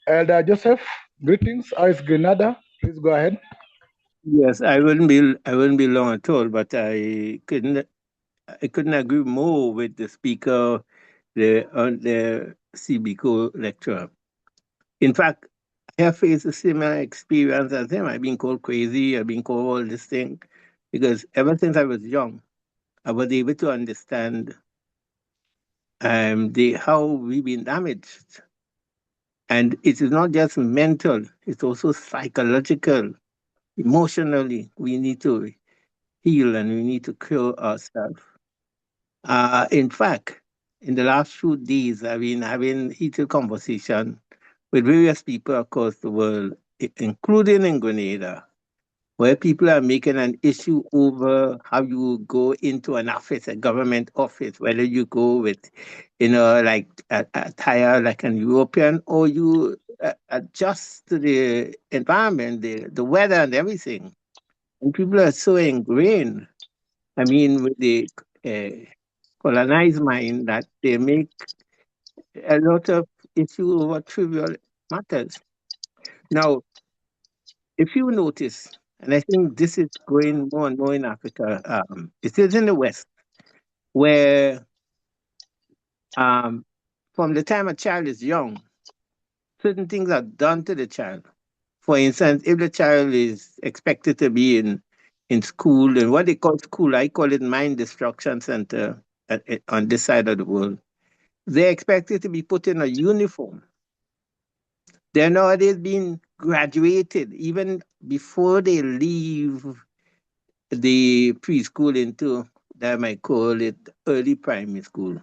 [SPEAKER 2] Elder Joseph, greetings. How is Grenada? Please go ahead.
[SPEAKER 6] Yes, I wouldn't be long at all, but I couldn't agree more with the speaker, the CBCO lecturer. In fact, I have faced a similar experience as him. I've been called crazy. I've been called all this thing because ever since I was young, I was able to understand how we've been damaged. And it is not just mental, it's also psychological, emotionally. We need to heal and we need to cure ourselves. In fact, in the last few days, I've been having heated conversation with various people across the world, including in Grenada, where people are making an issue over how you go into an office, a government office, whether you go with, like attire like an European, or you adjust to the environment, the weather and everything. And people are so ingrained, I mean, with the colonized mind that they make a lot of issue over trivial matters. Now, if you notice, and I think this is going more and more in Africa, it is in the West, where from the time a child is young, certain things are done to the child. For instance, if the child is expected to be in school, and what they call school, I call it mind destruction center on this side of the world, they're expected to be put in a uniform. They're nowadays being graduated even before they leave the preschool into, that I might call it, early primary school.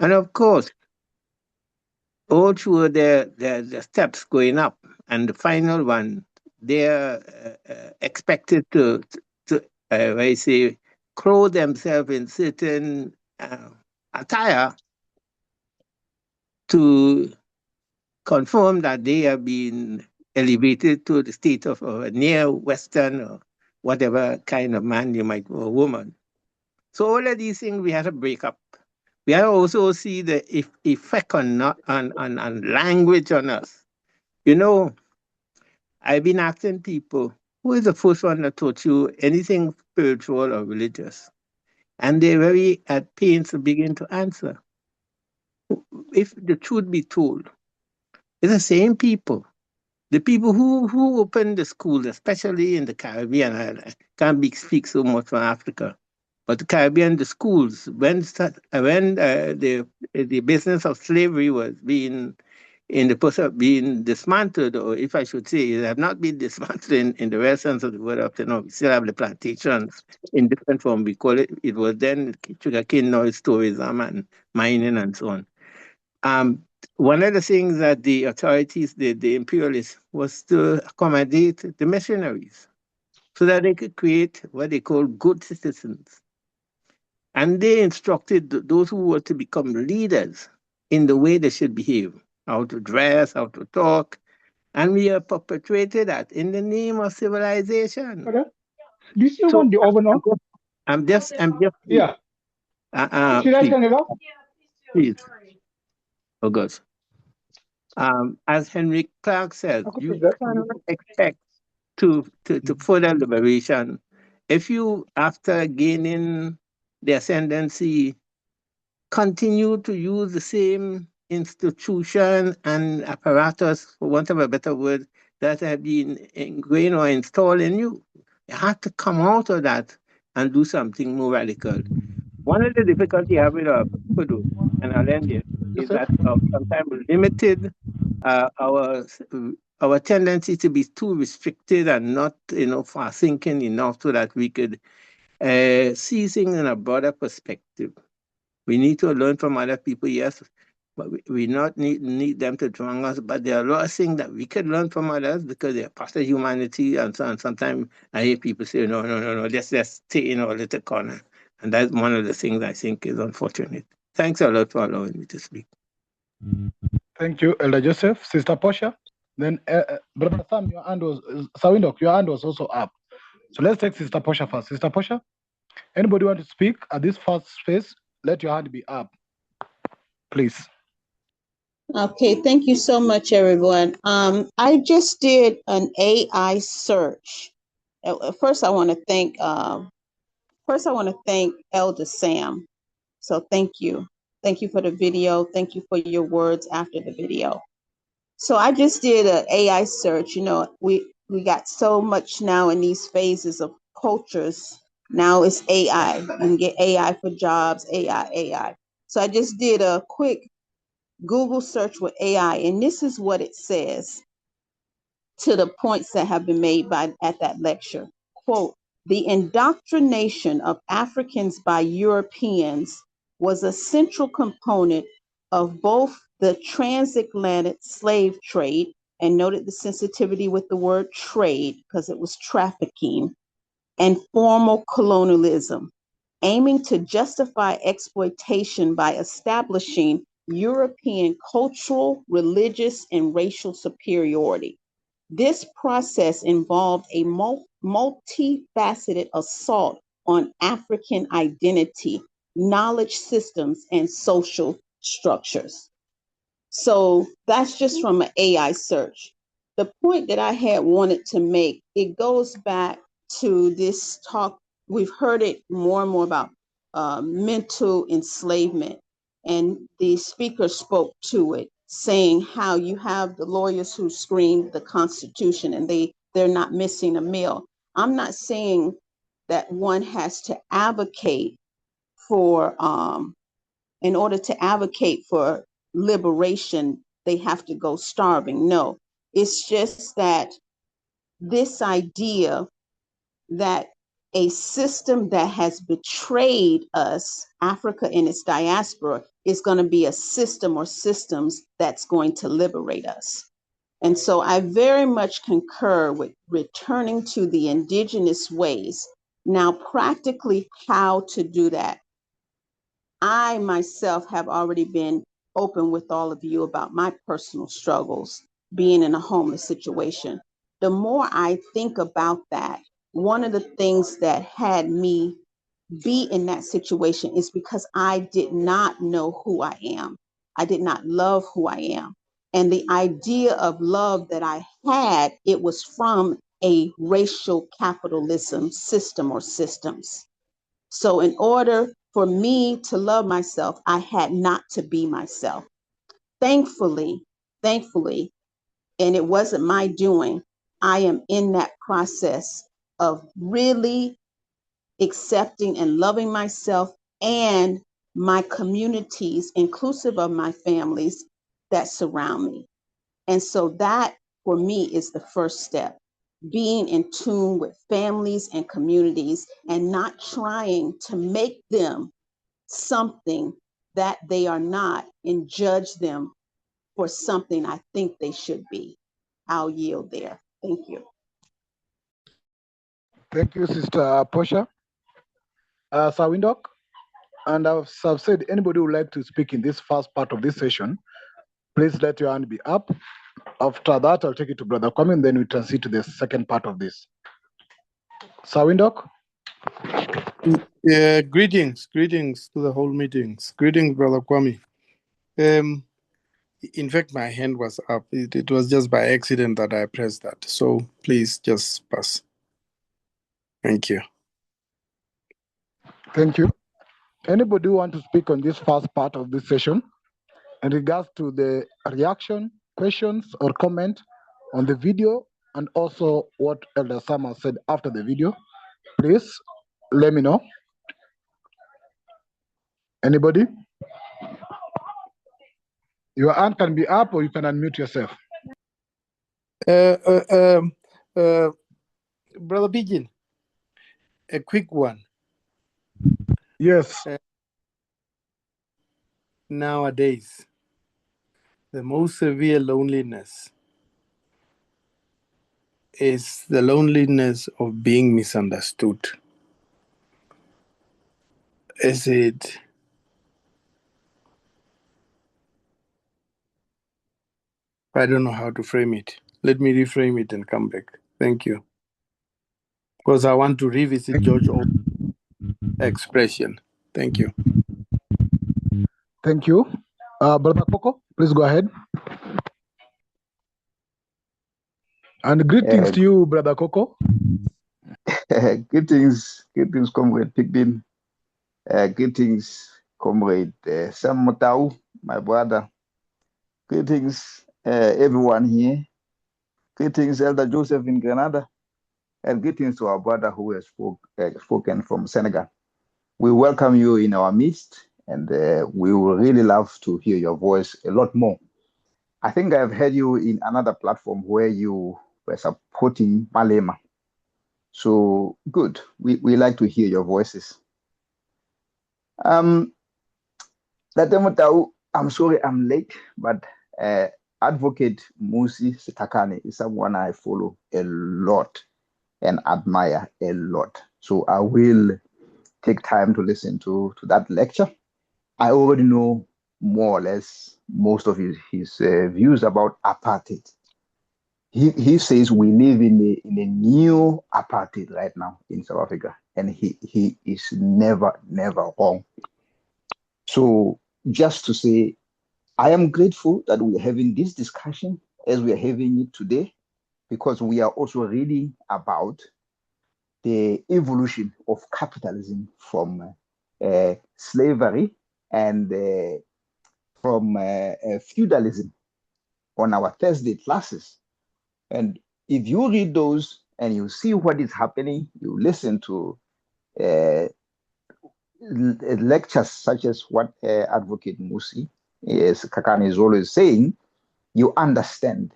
[SPEAKER 6] And of course, all through the steps going up, and the final one, they're expected to I say, clothe themselves in certain attire to confirm that they have been elevated to the state of a near Western or whatever kind of man you might, or woman. So all of these things we had to break up. We had to also see the effect on language on us. You know, I've been asking people, who is the first one that taught you anything spiritual or religious? And they're very at pains to begin to answer. If the truth be told, it's the same people. The people who opened the schools, especially in the Caribbean, I can't speak so much for Africa, but the Caribbean, the schools, when the business of slavery was being in the process of being dismantled, or if I should say, it have not been dismantled in the real sense of the word up to now. We still have the plantations in different form. We call it was then sugarcane, oil tourism, and mining and so on. one of the things that the authorities did, the imperialists, was to accommodate the missionaries so that they could create what they call good citizens. And they instructed those who were to become leaders in the way they should behave, how to dress, how to talk. And we have perpetrated that in the name of civilization.
[SPEAKER 5] Do you still
[SPEAKER 6] So
[SPEAKER 5] want the oven on?
[SPEAKER 6] I'm just
[SPEAKER 5] Yeah. Should I
[SPEAKER 6] please,
[SPEAKER 5] turn it off?
[SPEAKER 6] please. Oh God. As Henry Clark says,
[SPEAKER 5] I could
[SPEAKER 6] you
[SPEAKER 5] take that.
[SPEAKER 6] cannot expect to further liberation if you, after gaining the ascendancy, continue to use the same institution and apparatus, for want of a better word, that have been ingrained or installed in you. You have to come out of that and do something more radical. One of the difficulties I have with Kudu and Alendia is
[SPEAKER 2] Joseph?
[SPEAKER 6] that sometimes limited our tendency to be too restricted and not far thinking enough so that we could see things in a broader perspective. We need to learn from other people, yes, but we not need them to drown us. But there are a lot of things that we could learn from others because they're part of humanity and so on. Sometimes I hear people say, no, let's stay in our little corner. And that's one of the things I think is unfortunate. Thanks a lot for allowing me to speak.
[SPEAKER 2] Thank you, Elder Joseph. Sister Portia. Then Brother Sam, your hand was Sawindok, your hand was also up. So let's take Sister Portia first. Sister Portia, anybody want to speak at this first phase? Let your hand be up, please.
[SPEAKER 7] Okay, thank you so much, everyone. I just did an AI search. First, I want to thank Elder Sam. So thank you for the video. Thank you for your words after the video. So I just did an AI search. You know, we got so much now in these phases of cultures. Now it's AI. You can get AI for jobs. AI. So I just did a quick Google search with AI, and this is what it says to the points that have been made at that lecture. Quote, the indoctrination of Africans by Europeans was a central component of both the transatlantic slave trade, and noted the sensitivity with the word trade because it was trafficking, and formal colonialism, aiming to justify exploitation by establishing European cultural, religious, and racial superiority. This process involved a multifaceted assault on African identity, knowledge systems, and social structures. So that's just from an AI search. The point that I had wanted to make, it goes back to this talk. We've heard it more and more about mental enslavement. And the speaker spoke to it, saying how you have the lawyers who scream the Constitution and they're not missing a meal. I'm not saying that one has to advocate for, in order to advocate for liberation, they have to go starving. No, it's just that this idea that a system that has betrayed us, Africa and its diaspora, is going to be a system or systems that's going to liberate us. And so I very much concur with returning to the indigenous ways. Now, practically how to do that. I myself have already been open with all of you about my personal struggles being in a homeless situation. The more I think about that, one of the things that had me be in that situation is because I did not know who I am. I did not love who I am. And the idea of love that I had, it was from a racial capitalism system or systems. So in order for me to love myself, I had not to be myself. Thankfully, and it wasn't my doing, I am in that process of really accepting and loving myself and my communities, inclusive of my families that surround me. And so that for me is the first step, being in tune with families and communities and not trying to make them something that they are not and judge them for something I think they should be. I'll yield there. Thank you.
[SPEAKER 2] Thank you, Sister Portia. Sir Windhoek, and as I've said, anybody who would like to speak in this first part of this session, please let your hand be up. After that, I'll take it to Brother Kwame, and then we transit to the second part of this. Sir Windhoek?
[SPEAKER 8] Yeah, greetings to the whole meetings. Greetings, Brother Kwame. In fact, my hand was up. It was just by accident that I pressed that. So please just pass. Thank you.
[SPEAKER 2] Thank you. Anybody who want to speak on this first part of this session in regards to the reaction, questions, or comment on the video, and also what Elder Sama said after the video, please let me know. Anybody? Your hand can be up, or you can unmute yourself.
[SPEAKER 8] Brother Pigeon, a quick one.
[SPEAKER 2] Yes.
[SPEAKER 8] Nowadays, the most severe loneliness is the loneliness of being misunderstood. Is it I don't know how to frame it. Let me reframe it and come back. Thank you. Because I want to revisit George Orwell's expression. Thank you.
[SPEAKER 2] Thank you. Brother Coco, please go ahead. And greetings to you, Brother Coco.
[SPEAKER 9] Greetings, Comrade Pigbin. Greetings, Comrade Sam Motau, my brother. Greetings, everyone here. Greetings, Elder Joseph in Grenada. And greetings to our brother who has spoken from Senegal. We welcome you in our midst, and we will really love to hear your voice a lot more. I think I've heard you in another platform where you were supporting Malema. So good. We like to hear your voices. I'm sorry I'm late, but Advocate Musi Sitakane is someone I follow a lot and admire a lot. So I will take time to listen to that lecture. I already know more or less most of his views about apartheid. He says we live in a new apartheid right now in South Africa, and he is never wrong. So just to say, I am grateful that we are having this discussion as we are having it today, because we are also reading about the evolution of capitalism from slavery and from feudalism on our Thursday classes. And if you read those and you see what is happening, you listen to lectures such as what Advocate Musi Kakane is always saying, you understand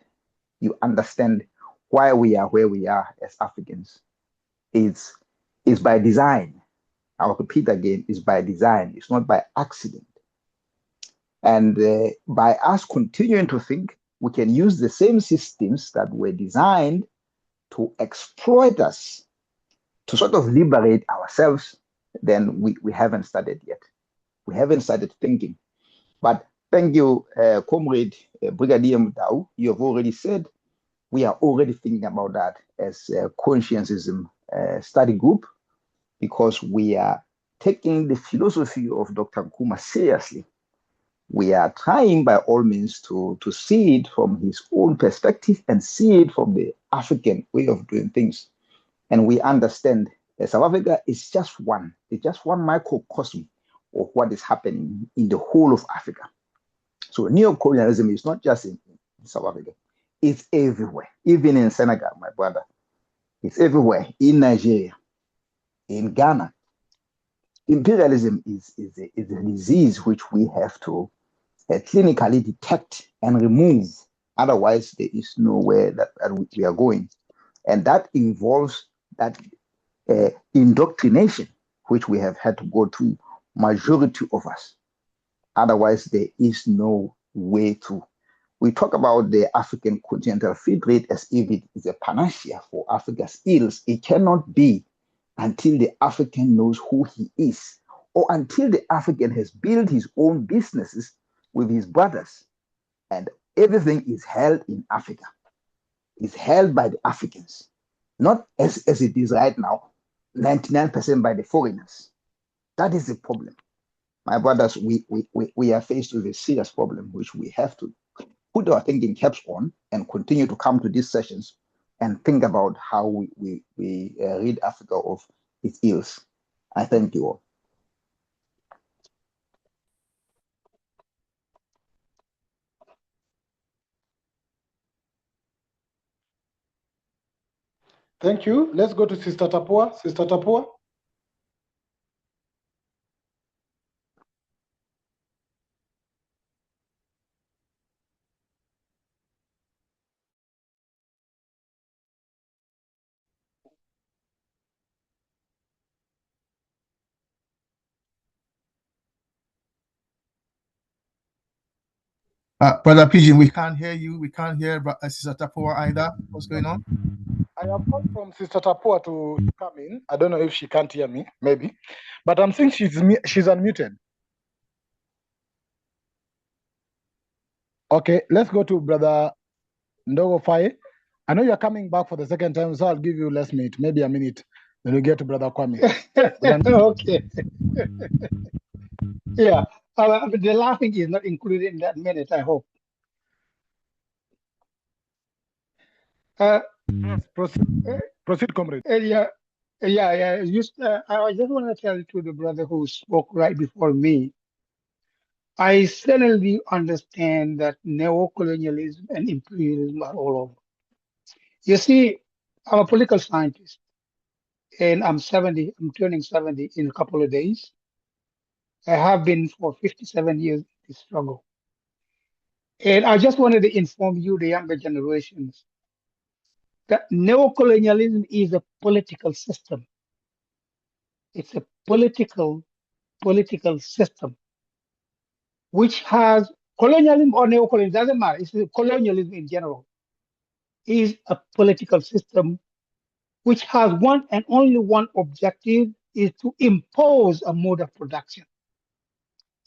[SPEAKER 9] why we are where we are as Africans. It's by design. I'll repeat again, it's by design. It's not by accident. And by us continuing to think, we can use the same systems that were designed to exploit us, to sort of liberate ourselves, then we haven't started yet. We haven't started thinking. But thank you, Comrade Brigadier Mutau. You have already said we are already thinking about that as a conscientism study group, because we are taking the philosophy of Dr. Nkrumah seriously. We are trying by all means to see it from his own perspective and see it from the African way of doing things. And we understand that South Africa is just one microcosm of what is happening in the whole of Africa. So neocolonialism is not just in South Africa, it's everywhere, even in Senegal, my brother. It's everywhere, in Nigeria, in Ghana. Imperialism is a disease which we have to clinically detect and remove. Otherwise, there is nowhere that we are going. And that involves that indoctrination, which we have had to go through, majority of us. Otherwise, there is no way to. We talk about the African Continental Free Trade as if it is a panacea for Africa's ills. It cannot be until the African knows who he is, or until the African has built his own businesses with his brothers. And everything is held in Africa. It's held by the Africans, not as it is right now, 99% by the foreigners. That is the problem. My brothers, we are faced with a serious problem, which we have to put our thinking caps on and continue to come to these sessions and think about how we rid Africa of its ills. I thank you all.
[SPEAKER 2] Thank you. Let's go to Sister Tapua. Sister Tapua.
[SPEAKER 1] Brother Pigeon, we can't hear you. We can't hear Sister Tapua either. What's going on?
[SPEAKER 2] I have called from Sister Tapua to come in. I don't know if she can't hear me, maybe. But I'm saying she's unmuted. Okay, let's go to Brother Ndogo Faye. I know you're coming back for the second time, so I'll give you less minute, maybe a minute. Then we get to Brother Kwame.
[SPEAKER 5] Okay. Yeah. The laughing is not included in that minute, I hope.
[SPEAKER 2] Yes, proceed, comrade.
[SPEAKER 5] Yeah. I just want to tell to the brother who spoke right before me. I certainly understand that neocolonialism and imperialism are all over. You see, I'm a political scientist, and I'm 70. I'm turning 70 in a couple of days. I have been for 57 years in this struggle. And I just wanted to inform you, the younger generations, that neocolonialism is a political system. It's a political system which has colonialism or neocolonialism, doesn't matter. It's colonialism in general, is a political system which has one and only one objective, is to impose a mode of production.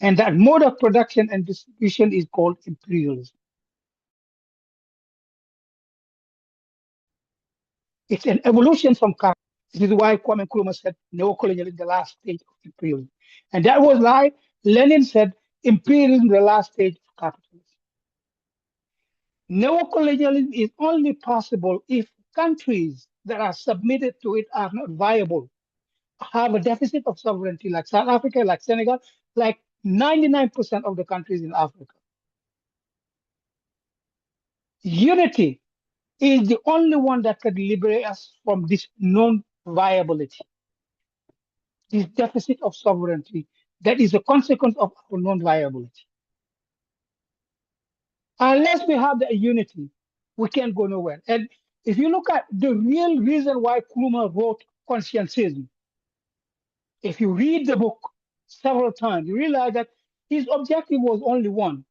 [SPEAKER 5] And that mode of production and distribution is called imperialism. It's an evolution from capitalism. This is why Kwame Nkrumah said neocolonialism is the last stage of imperialism. And that was why Lenin said imperialism is the last stage of capitalism. Neocolonialism is only possible if countries that are submitted to it are not viable, have a deficit of sovereignty, like South Africa, like Senegal, like 99% of the countries in Africa. Unity is the only one that can liberate us from this non-viability, this deficit of sovereignty that is a consequence of our non-viability. Unless we have the unity, we can't go nowhere. And if you look at the real reason why Nkrumah wrote Conscientism, if you read the book several times, you realize that his objective was only one: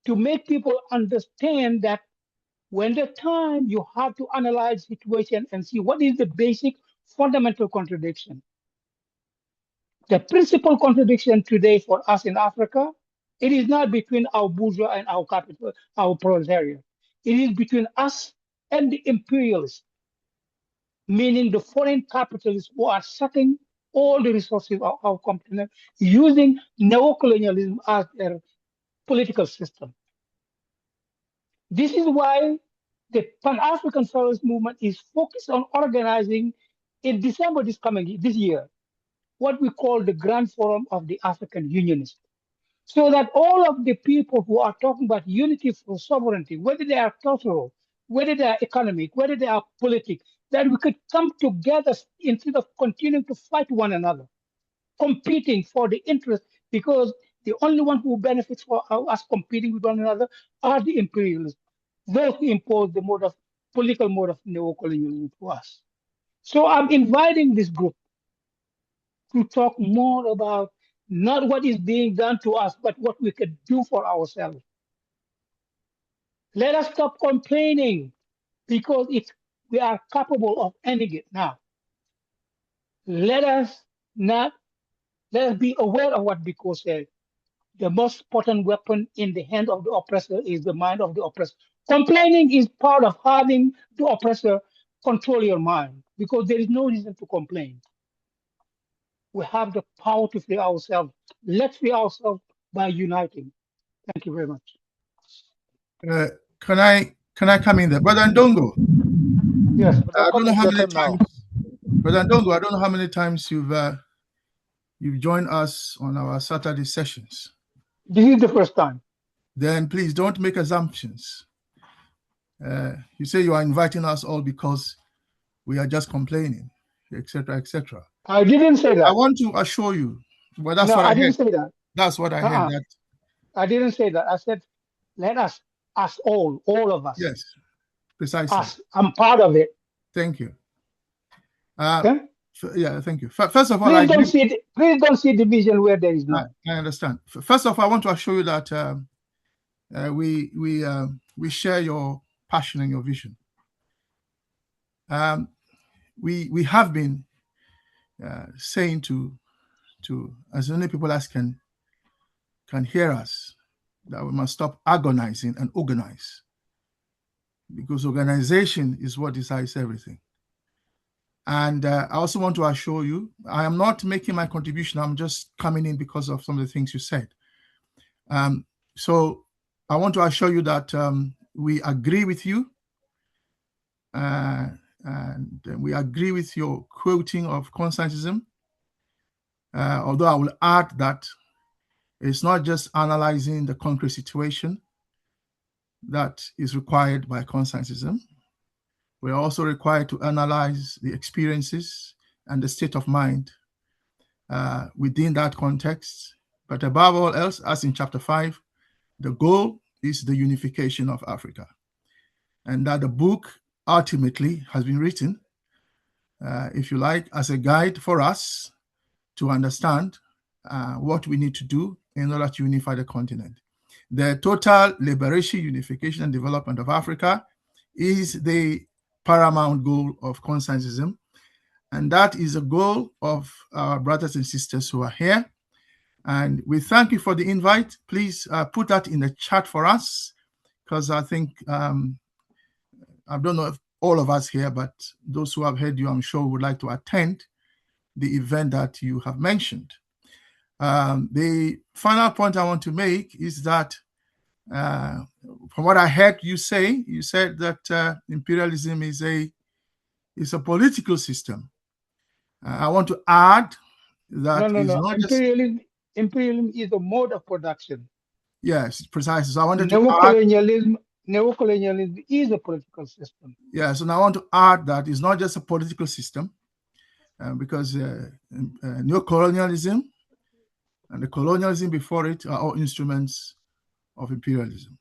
[SPEAKER 5] to make people understand that when the time you have to analyze the situation and see what is the basic fundamental contradiction. The principal contradiction today for us in Africa, it is not between our bourgeois and our capital, our proletariat. It is between us and the imperialists, meaning the foreign capitalists who are sucking all the resources of our continent using neocolonialism as their political system. This is why the Pan-African Federalist Movement is focused on organizing in December this year, what we call the Grand Forum of the African Unionists, so that all of the people who are talking about unity for sovereignty, whether they are cultural, whether they are economic, whether they are political, that we could come together instead of continuing to fight one another, competing for the interest, because the only one who benefits for us competing with one another are the imperialists, those who impose the political mode of neocolonialism to us. So I'm inviting this group to talk more about not what is being done to us, but what we could do for ourselves. Let us stop complaining because we are capable of ending it now. Let us be aware of what Biko said. The most potent weapon in the hand of the oppressor is the mind of the oppressor. Complaining is part of having the oppressor control your mind because there is no reason to complain. We have the power to free ourselves. Let's free ourselves by uniting. Thank you very much.
[SPEAKER 1] Can I come in there, Brother Ndongo?
[SPEAKER 2] Yes, but
[SPEAKER 1] I don't know how many
[SPEAKER 2] now.
[SPEAKER 1] times, Brother Ndongo. I don't know how many times you've joined us on our Saturday sessions.
[SPEAKER 5] This is the first time.
[SPEAKER 1] Then please don't make assumptions. You say you are inviting us all because we are just complaining, etc., etc.
[SPEAKER 5] I didn't say that.
[SPEAKER 1] I want to assure you, well, that's
[SPEAKER 5] No,
[SPEAKER 1] what I
[SPEAKER 5] didn't
[SPEAKER 1] heard.
[SPEAKER 5] say that.
[SPEAKER 1] That's what I heard. That
[SPEAKER 5] I didn't say that. I said, let us all of us.
[SPEAKER 1] yes, precisely.
[SPEAKER 5] Us. I'm part of it.
[SPEAKER 1] Thank you.
[SPEAKER 5] Okay?
[SPEAKER 1] Yeah, thank you. First of all,
[SPEAKER 5] please don't see division where there is none.
[SPEAKER 1] I understand. First of all, I want to assure you that we share your passion and your vision. We have been saying to as many people as can hear us that we must stop agonizing and organize, because organization is what decides everything. And I also want to assure you, I am not making my contribution. I'm just coming in because of some of the things you said. So I want to assure you that we agree with you, and we agree with your quoting of consensusism. Although I will add that it's not just analyzing the concrete situation that is required by consensusism. We're also required to analyze the experiences and the state of mind within that context. But above all else, as in chapter 5, the goal is the unification of Africa. And that the book ultimately has been written, if you like, as a guide for us to understand what we need to do in order to unify the continent. The total liberation, unification, and development of Africa is the paramount goal of consensusism. And that is a goal of our brothers and sisters who are here. And we thank you for the invite. Please put that in the chat for us, because I think, I don't know if all of us here, but those who have heard you, I'm sure, would like to attend the event that you have mentioned. The final point I want to make is that from what I heard you say, you said that imperialism is a political system. I want to add that
[SPEAKER 5] no. Imperialism is a mode of production.
[SPEAKER 1] Yes, precisely. So I wanted
[SPEAKER 5] neocolonialism is a political system.
[SPEAKER 1] Yes, and I want to add that it's not just a political system, because neocolonialism and the colonialism before it are all instruments of imperialism.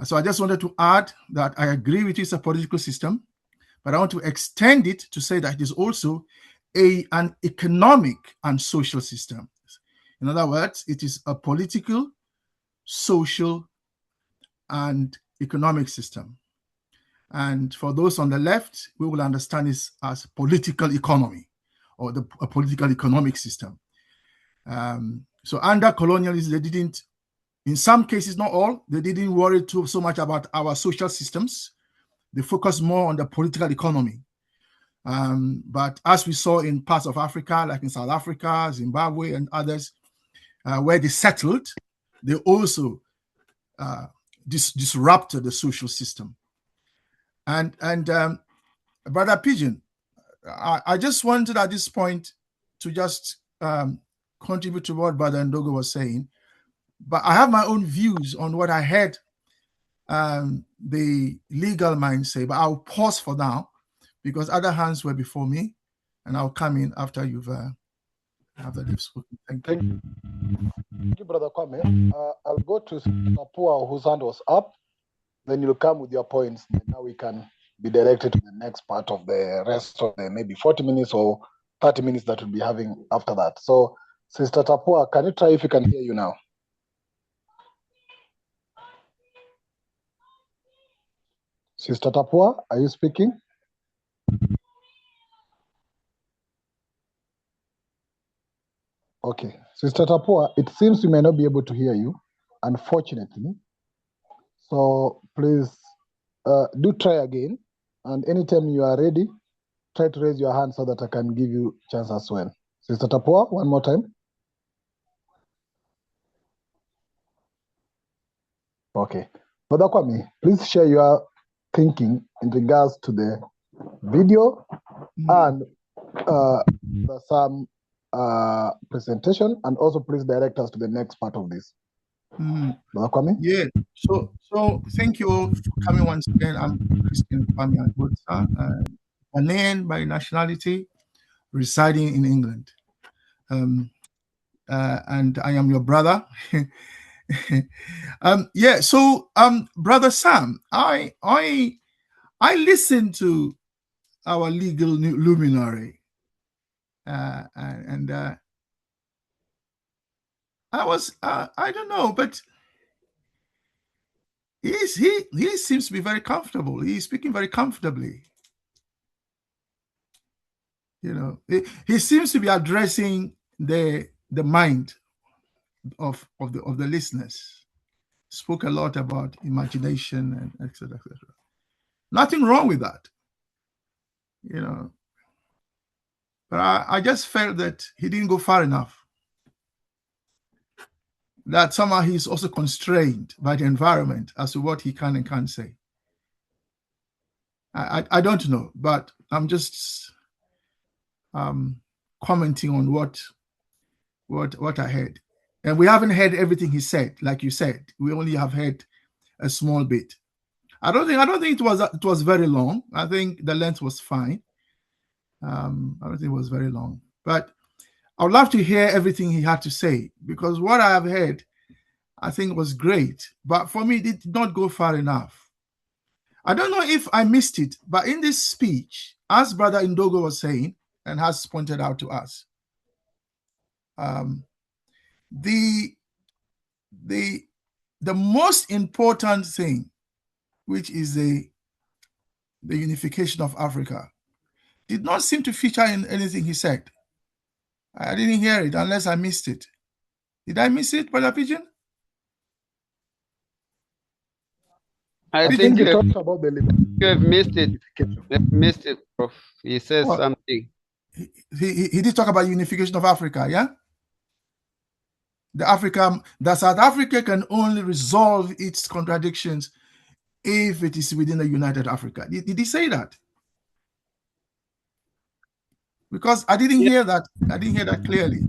[SPEAKER 1] So I just wanted to add that I agree with you, it's a political system, but I want to extend it to say that it is also an economic and social system. In other words, it is a political, social, and economic system. And for those on the left, we will understand this as political economy, or a political economic system. So under colonialism, they didn't, in some cases, not all, they didn't worry so much about our social systems. They focused more on the political economy. But as we saw in parts of Africa, like in South Africa, Zimbabwe, and others, where they settled, they also disrupted the social system. And Brother Pigeon, I just wanted at this point to just contribute to what Brother Ndongo was saying, but I have my own views on what I heard the legal mind say, but I'll pause for now because other hands were before me, and I'll come in after you've spoken. Thank you.
[SPEAKER 2] Thank you, Brother Kwame. I'll go to Tapua, whose hand was up. Then you'll come with your points. And now we can be directed to the next part of the rest of the maybe 40 minutes or 30 minutes that we'll be having after that. So, Sister Tapua, can you try if you can hear you now? Sister Tapua, are you speaking? Okay. Sister Tapua, it seems we may not be able to hear you, unfortunately. So please do try again. And anytime you are ready, try to raise your hand so that I can give you a chance as well. Sister Tapua, one more time. Okay. Brother Kwame, please share your thinking in regards to the video and the Sam presentation, and also please direct us to the next part of this. Brother Kwame?
[SPEAKER 1] Yeah. So thank you all for coming once again. I'm Christian Kwame Agbotsa, Ghanaian by nationality, residing in England. And I am your brother. Yeah. So, Brother Sam, I listened to our legal luminary, and I was I don't know, but he seems to be very comfortable. He's speaking very comfortably. You know, he seems to be addressing the mind of the listeners. Spoke a lot about imagination and etc. etc. Nothing wrong with that. You know, but I just felt that he didn't go far enough. That somehow he's also constrained by the environment as to what he can and can't say. I don't know, but I'm just commenting on what I heard. And we haven't heard everything he said, like you said. We only have heard a small bit. I don't think it was very long. I think the length was fine. I don't think it was very long. But I would love to hear everything he had to say, because what I have heard, I think, was great. But for me, it did not go far enough. I don't know if I missed it, but in this speech, as Brother Ndogo was saying and has pointed out to us, the most important thing, which is the unification of Africa, did not seem to feature in anything he said. I didn't hear it unless I missed it. Did I miss it, Brother Pigeon?
[SPEAKER 3] I think
[SPEAKER 2] you talked about the
[SPEAKER 3] you have missed it. You have missed it, Prof. He says something.
[SPEAKER 1] He did talk about unification of Africa, yeah? The South Africa can only resolve its contradictions if it is within the United Africa. Did he say that? Because I didn't hear that. I didn't hear that clearly.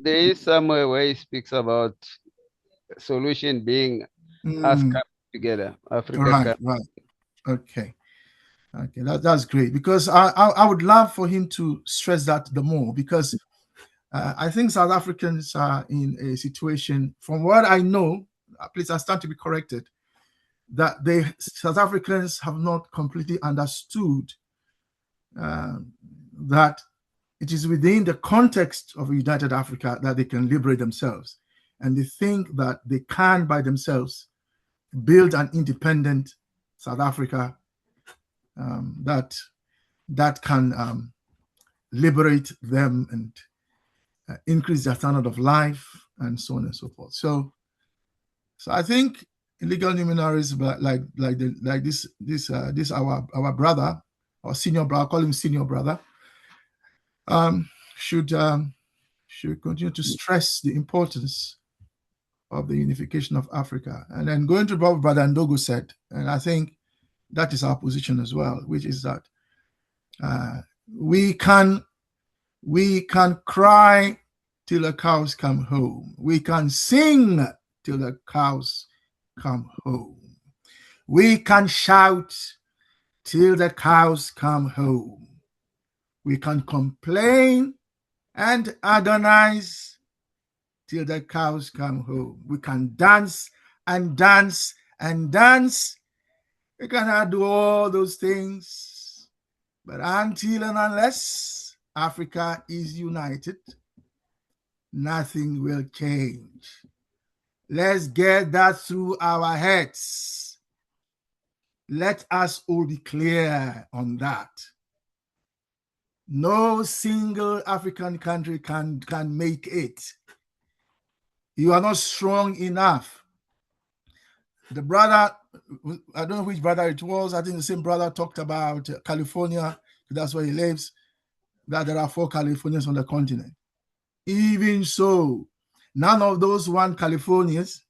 [SPEAKER 3] There is somewhere where he speaks about solution being us coming together. Africa.
[SPEAKER 1] Right. Okay, that's great, because I would love for him to stress that the more, because I think South Africans are in a situation, from what I know, please I stand to be corrected, that South Africans have not completely understood that it is within the context of United Africa that they can liberate themselves. And they think that they can, by themselves, build an independent South Africa that can liberate them and increase their standard of life and so on and so forth. So I think illegal luminaries like this our brother, our senior brother, call him senior brother, should continue to stress the importance of the unification of Africa. And then going to what Brother Ndogo said, and I think that is our position as well, which is that we can cry till the cows come home. We can sing till the cows come home. We can shout till the cows come home. We can complain and agonize till the cows come home. We can dance and dance and dance. We cannot do all those things. But until and unless Africa is united, nothing will change. Let's get that through our heads. Let us all be clear on that. No single African country can make it. You are not strong enough. The brother, I don't know which brother it was, I think the same brother talked about California, that's where he lives, that there are 4 Californians on the continent. Even so, none of those 4 Californians,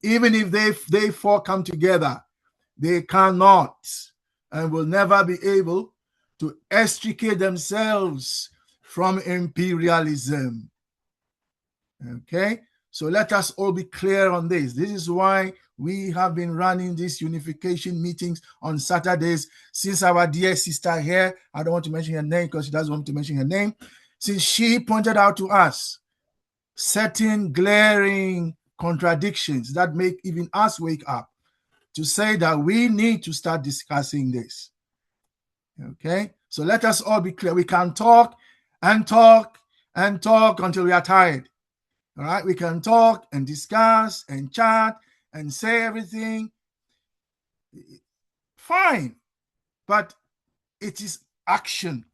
[SPEAKER 1] even if they 4 come together, they cannot and will never be able to extricate themselves from imperialism. Okay? So let us all be clear on this. This is why we have been running these unification meetings on Saturdays since our dear sister here, I don't want to mention her name because she doesn't want to mention her name, since she pointed out to us certain glaring contradictions that make even us wake up to say that we need to start discussing this. Okay? So let us all be clear. We can talk and talk and talk until we are tired. All right, we can talk and discuss and chat and say everything. Fine. But it is action.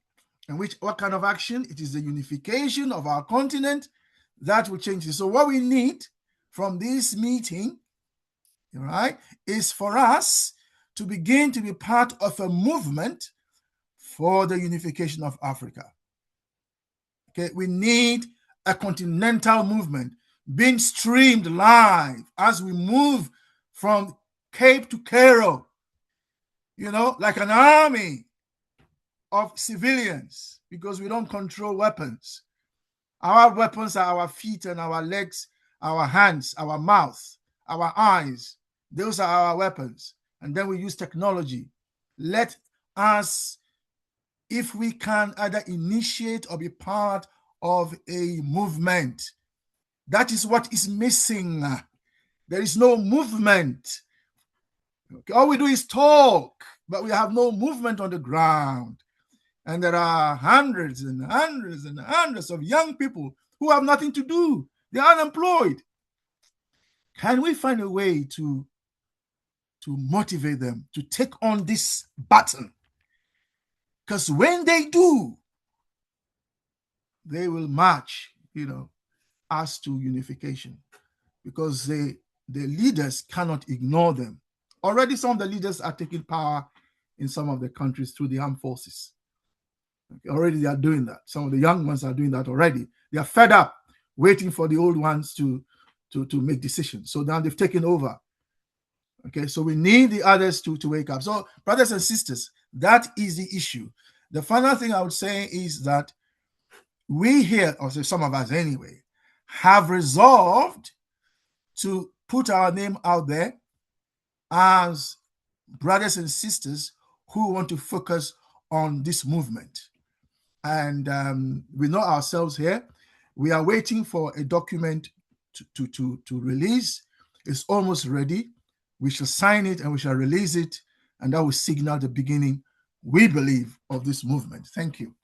[SPEAKER 1] And what kind of action? It is the unification of our continent that will change it. So what we need from this meeting, all right, is for us to begin to be part of a movement for the unification of Africa. Okay, we need a continental movement being streamed live as we move from Cape to Cairo, like an army of civilians, because we don't control weapons. Our weapons are our feet and our legs, our hands, our mouth, our eyes. Those are our weapons. And then we use technology. Let us, if we can, either initiate or be part of a movement. That is what is missing. There is no movement. Okay, all we do is talk, but we have no movement on the ground. And there are hundreds and hundreds and hundreds of young people who have nothing to do. They're unemployed. Can we find a way to motivate them to take on this baton? Because when they do, they will march, us to unification, because the leaders cannot ignore them. Already some of the leaders are taking power in some of the countries through the armed forces. Okay, already they are doing that. Some of the young ones are doing that already. They are fed up waiting for the old ones to make decisions. So now they've taken over. Okay, so we need the others to wake up. So brothers and sisters, that is the issue. The final thing I would say is that we here, or say some of us anyway, have resolved to put our name out there as brothers and sisters who want to focus on this movement. And we know ourselves here. We are waiting for a document to release. It's almost ready. We shall sign it and we shall release it, and that will signal the beginning, we believe, of this movement. Thank you.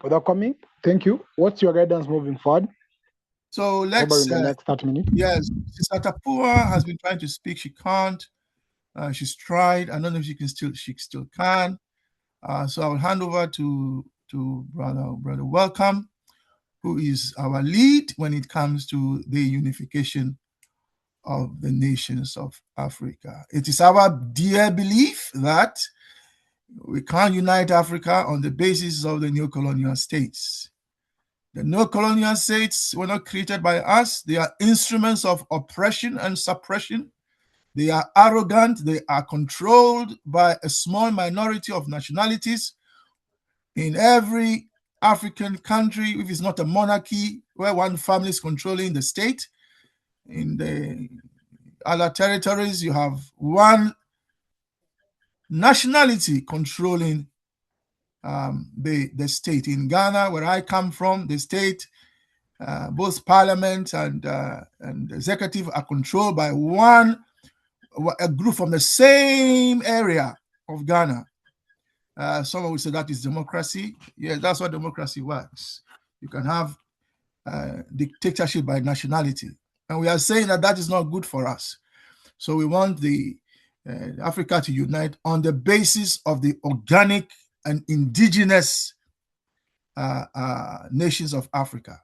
[SPEAKER 2] Without coming, thank you. What's your guidance moving forward?
[SPEAKER 1] So let's.
[SPEAKER 2] In the next 30 minutes.
[SPEAKER 1] Yes, Sister Tapua has been trying to speak. She can't. She's tried. I don't know if she still can. So I will hand over to Brother Welcome, who is our lead when it comes to the unification of the nations of Africa. It is our dear belief that we can't unite Africa on the basis of the neo-colonial states. The neo-colonial states were not created by us. They are instruments of oppression and suppression. They are arrogant. They are controlled by a small minority of nationalities. In every African country, if it's not a monarchy, where one family is controlling the state, in the other territories, you have one nationality controlling the state. In Ghana, where I come from, the state, both parliament and executive are controlled by a group from the same area of Ghana. Someone would say that is democracy. Yeah, that's what democracy works. You can have dictatorship by nationality. And we are saying that that is not good for us. So we want the Africa to unite on the basis of the organic and indigenous nations of Africa.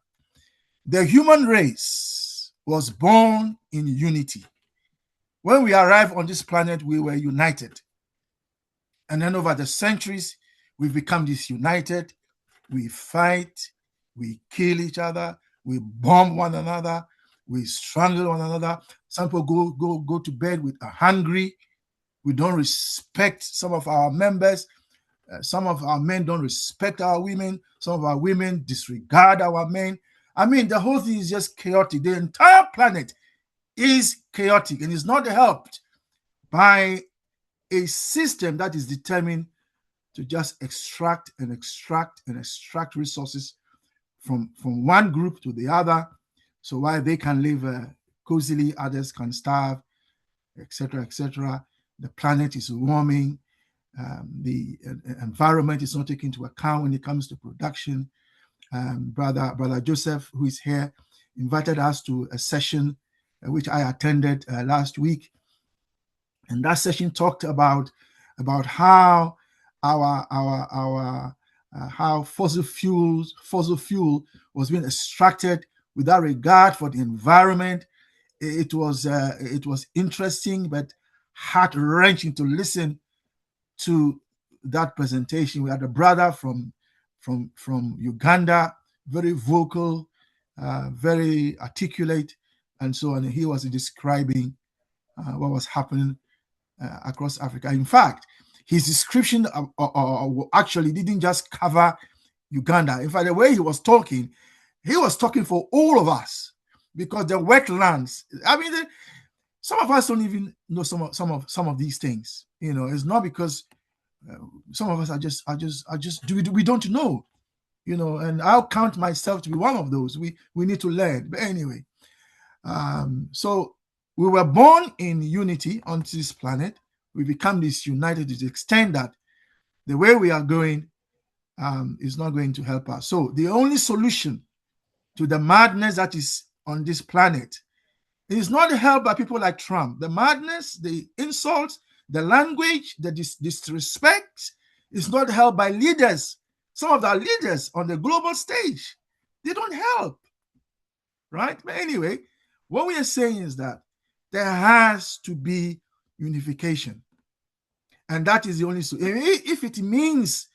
[SPEAKER 1] The human race was born in unity. When we arrived on this planet, we were united. And then over the centuries, we've become disunited. We fight, we kill each other, we bomb one another, we strangle one another. Some people go to bed with a hungry. We don't respect some of our members. Some of our men don't respect our women. Some of our women disregard our men. I mean, the whole thing is just chaotic. The entire planet is chaotic and is not helped by a system that is determined to just extract resources from one group to the other. So while they can live cozily, others can starve, etc., etc. The planet is warming. The environment is not taken into account when it comes to production. Brother Joseph, who is here, invited us to a session which I attended last week, and that session talked about how how fossil fuel was being extracted without regard for the environment. It was interesting but heart-wrenching to listen to that presentation. We had a brother from Uganda, very vocal, very articulate, and so on. He was describing what was happening across Africa. In fact, his description actually didn't just cover Uganda. In fact, the way he was talking for all of us, because the wetlands. I mean, some of us don't even know some of these things. You know, it's not because some of us are just we don't know. You know, and I'll count myself to be one of those. We need to learn. But anyway, so we were born in unity on this planet. We become disunited to the extent that the way we are going is not going to help us. So the only solution to the madness that is on this planet is not helped by people like Trump. The madness, the insults, the language, the disrespect is not helped by leaders. Some of our leaders on the global stage, they don't help, right? But anyway, what we are saying is that there has to be unification. And that is the only solution. If it means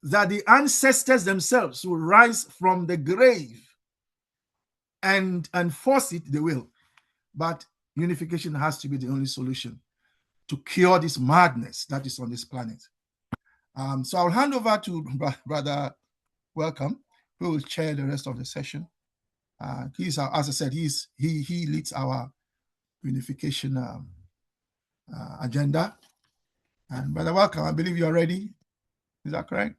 [SPEAKER 1] that the ancestors themselves will rise from the grave and force it, they will. But unification has to be the only solution to cure this madness that is on this planet. So I'll hand over to Brother Welcome, who will chair the rest of the session. He's, as I said, he leads our unification agenda. And Brother Welcome, I believe you are ready. Is that correct?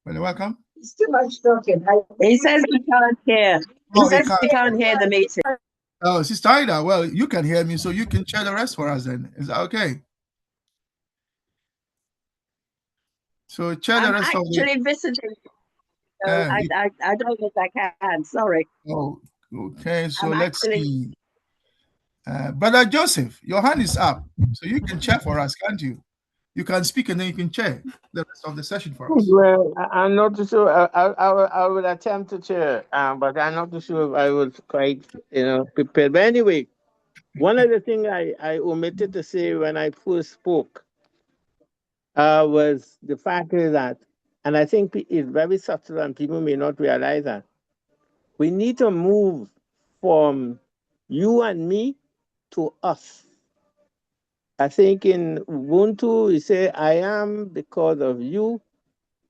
[SPEAKER 1] Brother Welcome?
[SPEAKER 10] It's too much talking. He says he can't hear. He can't hear the meeting.
[SPEAKER 1] Oh, Sister Ida, well, you can hear me, so you can chair the rest for us then. Is that okay? So chair the rest of the...
[SPEAKER 10] I'm actually visiting. So I don't think I can. Sorry.
[SPEAKER 1] Oh, okay. So let's see. Brother Joseph, your hand is up, so you can chair for us, can't you? You can speak and then you can chair the rest of the session for us.
[SPEAKER 6] Well, I'm not too sure. I will attempt to chair, but I'm not too sure if I was quite, prepared. But anyway, one of the things I omitted to say when I first spoke was the fact is that, and I think it's very subtle and people may not realize that, we need to move from you and me to us. I think in Ubuntu, we say, I am because of you.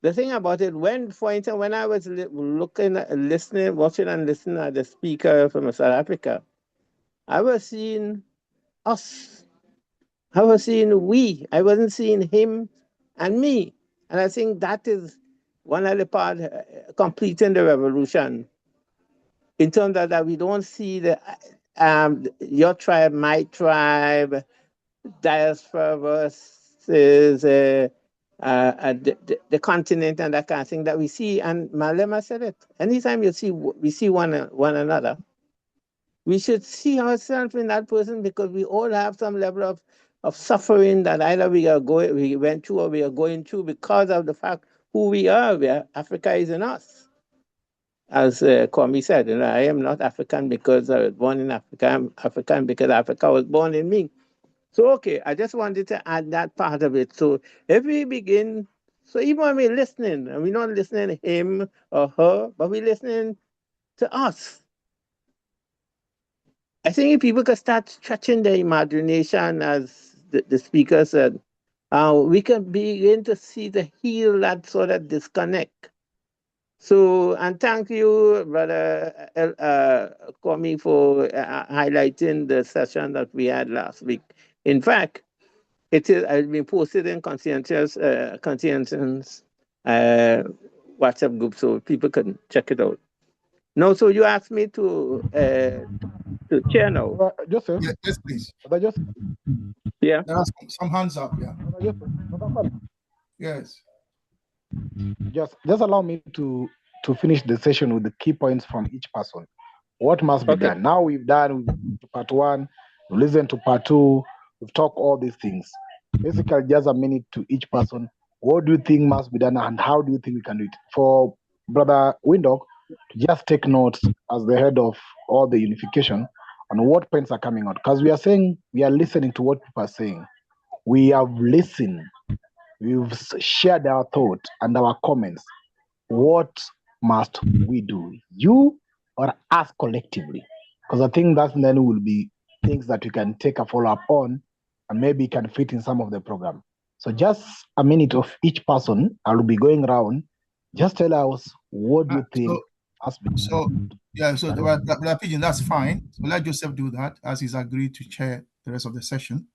[SPEAKER 6] The thing about it, for instance, when I was watching and listening at the speaker from South Africa, I was seeing us. I was seeing we. I wasn't seeing him and me. And I think that is one of the parts completing the revolution in terms of that we don't see your tribe, my tribe, diaspora versus the continent and that kind of thing that we see. And Malema said it. Anytime we see one another, we should see ourselves in that person, because we all have some level of suffering that either we went through or we are going through because of the fact who we are. Africa is in us. As Kwame said, I am not African because I was born in Africa. I'm African because Africa was born in me. So, okay, I just wanted to add that part of it. So if we begin, so even when we're listening, and we're not listening to him or her, but we're listening to us. I think if people could start stretching their imagination, as the speaker said, we can begin to see the heal that sort of disconnect. So, and thank you, Brother Kwame, for highlighting the session that we had last week. In fact, it has been posted in Conscientious WhatsApp group, so people can check it out. No, so you asked me to chair now.
[SPEAKER 2] Joseph?
[SPEAKER 1] Yeah, yes, please.
[SPEAKER 2] Joseph?
[SPEAKER 6] Yeah.
[SPEAKER 1] There are some hands up, yeah. Yes.
[SPEAKER 2] Just allow me to finish the session with the key points from each person. What must be done? Now we've done part one, we listened to part two, we've talked all these things. Basically, just a minute to each person. What do you think must be done, and how do you think we can do it? For Brother Windog, to just take notes as the head of all the unification on what points are coming out. Because we are listening to what people are saying. We have listened. We've shared our thoughts and our comments. What must we do? You or us collectively? Because I think that then will be things that we can take a follow-up on and maybe can fit in some of the program. So just a minute of each person. I will be going around. Just tell us what do you think has been done.
[SPEAKER 1] So Brother Pigeon, that's fine. So let Joseph do that, as he's agreed to chair the rest of the session.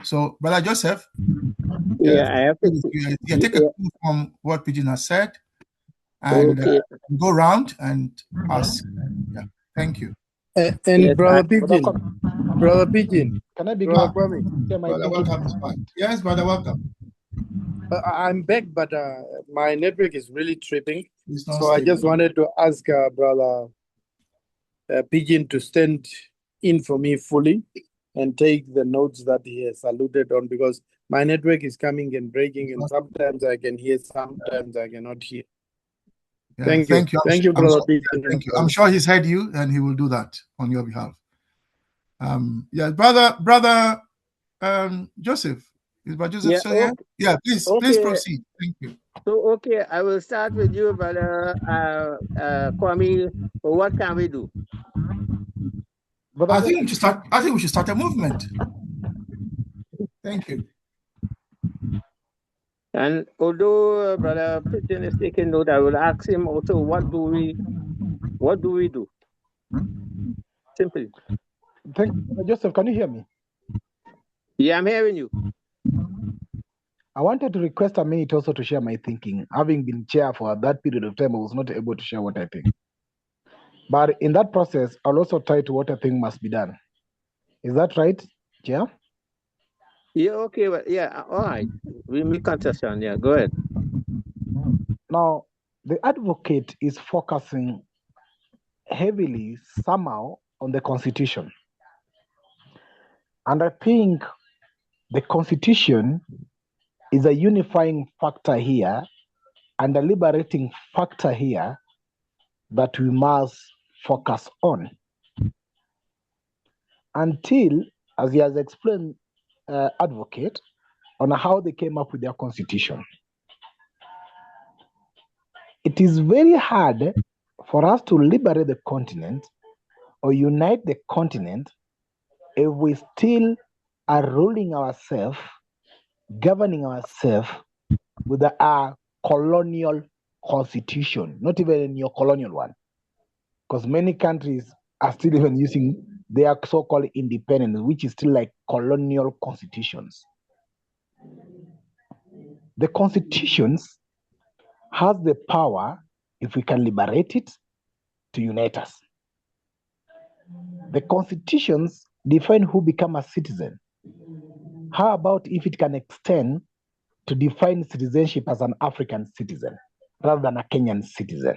[SPEAKER 1] So, Brother Joseph,
[SPEAKER 6] I have to
[SPEAKER 1] take a cue from what Pigeon has said, and go round and ask. Yeah, thank you.
[SPEAKER 8] And yes, Brother Pigeon,
[SPEAKER 2] can I begin?
[SPEAKER 1] Brother, welcome. Yes, Brother, welcome.
[SPEAKER 8] I'm back, but my network is really tripping. So
[SPEAKER 1] stable.
[SPEAKER 8] I just wanted to ask Brother Pigeon to stand in for me fully and take the notes that he has alluded on, because my network is coming and breaking, and sometimes I can hear, sometimes I cannot hear.
[SPEAKER 1] Yeah,
[SPEAKER 8] thank you. Thank you, Brother Pigeon.
[SPEAKER 1] Thank you. I'm sure he's heard you, and he will do that on your behalf. Brother Joseph. Is Brother Joseph still here? Yeah, please proceed. Thank you.
[SPEAKER 6] So, I will start with you, Brother Kwame. What can we do?
[SPEAKER 1] I think we should start a movement. Thank you.
[SPEAKER 6] And although Brother Pigeon is taking note, I will ask him also, what do we do? Simply.
[SPEAKER 2] Thank you. Joseph, can you hear me?
[SPEAKER 6] Yeah, I'm hearing you.
[SPEAKER 2] I wanted to request a minute also to share my thinking. Having been chair for that period of time, I was not able to share what I think. But in that process, I'll also try to what I think must be done. Is that right, Chair?
[SPEAKER 6] Yeah, okay. Well, yeah, all right. We make concession. Yeah, go ahead.
[SPEAKER 2] Now, the advocate is focusing heavily somehow on the Constitution. And I think the Constitution is a unifying factor here and a liberating factor here that we must focus on. Until, as he has explained, advocate, on how they came up with their constitution. It is very hard for us to liberate the continent or unite the continent if we still are ruling ourselves, governing ourselves with our colonial constitution, not even a neo-colonial one. Because many countries are still even using their so-called independence, which is still like colonial constitutions. The constitutions has the power, if we can liberate it, to unite us. The constitutions define who become a citizen. How about if it can extend to define citizenship as an African citizen rather than a Kenyan citizen?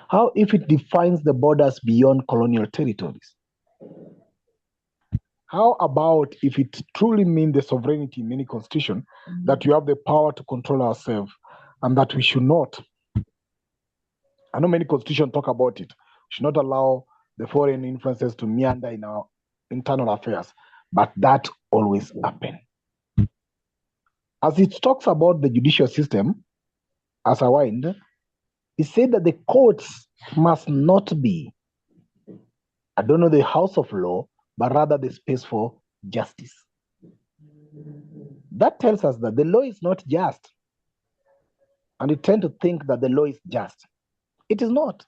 [SPEAKER 2] How if it defines the borders beyond colonial territories? How about if it truly means the sovereignty in any constitution that we have the power to control ourselves and that we should not? I know many constitutions talk about it. We should not allow the foreign influences to meander in our internal affairs, but that always happens. As it talks about the judicial system, as I wind, it said that the courts must not be, I don't know, the house of law, but rather the space for justice. That tells us that the law is not just. And we tend to think that the law is just. It is not,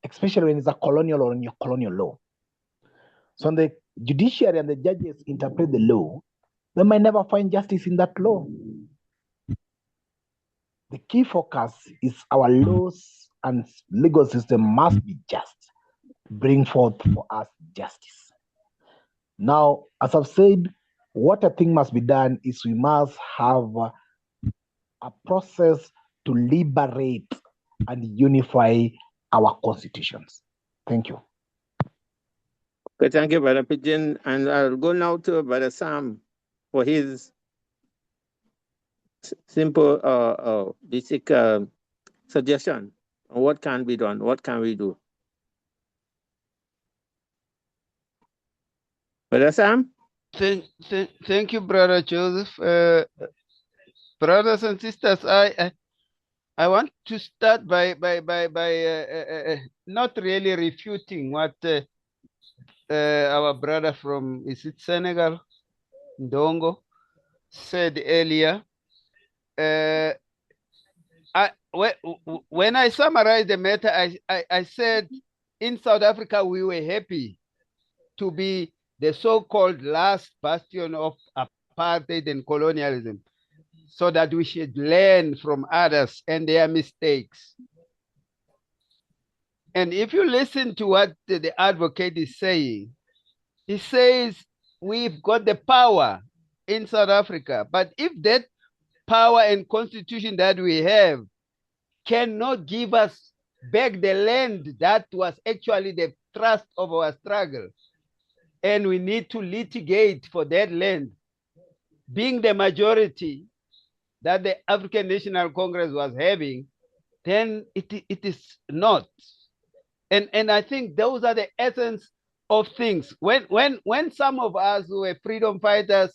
[SPEAKER 2] especially when it's a colonial or neo-colonial law. So when the judiciary and the judges interpret the law, they might never find justice in that law. The key focus is our laws and legal system must be just, bring forth for us justice. Now, as I've said, what I think must be done is we must have a process to liberate and unify our constitutions. Thank you.
[SPEAKER 6] Okay, thank you, Brother Pigeon. And I'll go now to Brother Sam for his simple, basic suggestion on what can be done, what can we do. Brother Sam?
[SPEAKER 3] Thank you, Brother Joseph. Brothers and sisters, I want to start by not really refuting what our brother from, is it Senegal, Ndongo, said earlier. When I summarized the matter, I said in South Africa, we were happy to be the so-called last bastion of apartheid and colonialism, so that we should learn from others and their mistakes. And if you listen to what the advocate is saying, he says, we've got the power in South Africa, but if that power and constitution that we have cannot give us back the land that was actually the thrust of our struggle, and we need to litigate for that land, being the majority that the African National Congress was having, then it is not. And I think those are the essence of things. When some of us who were freedom fighters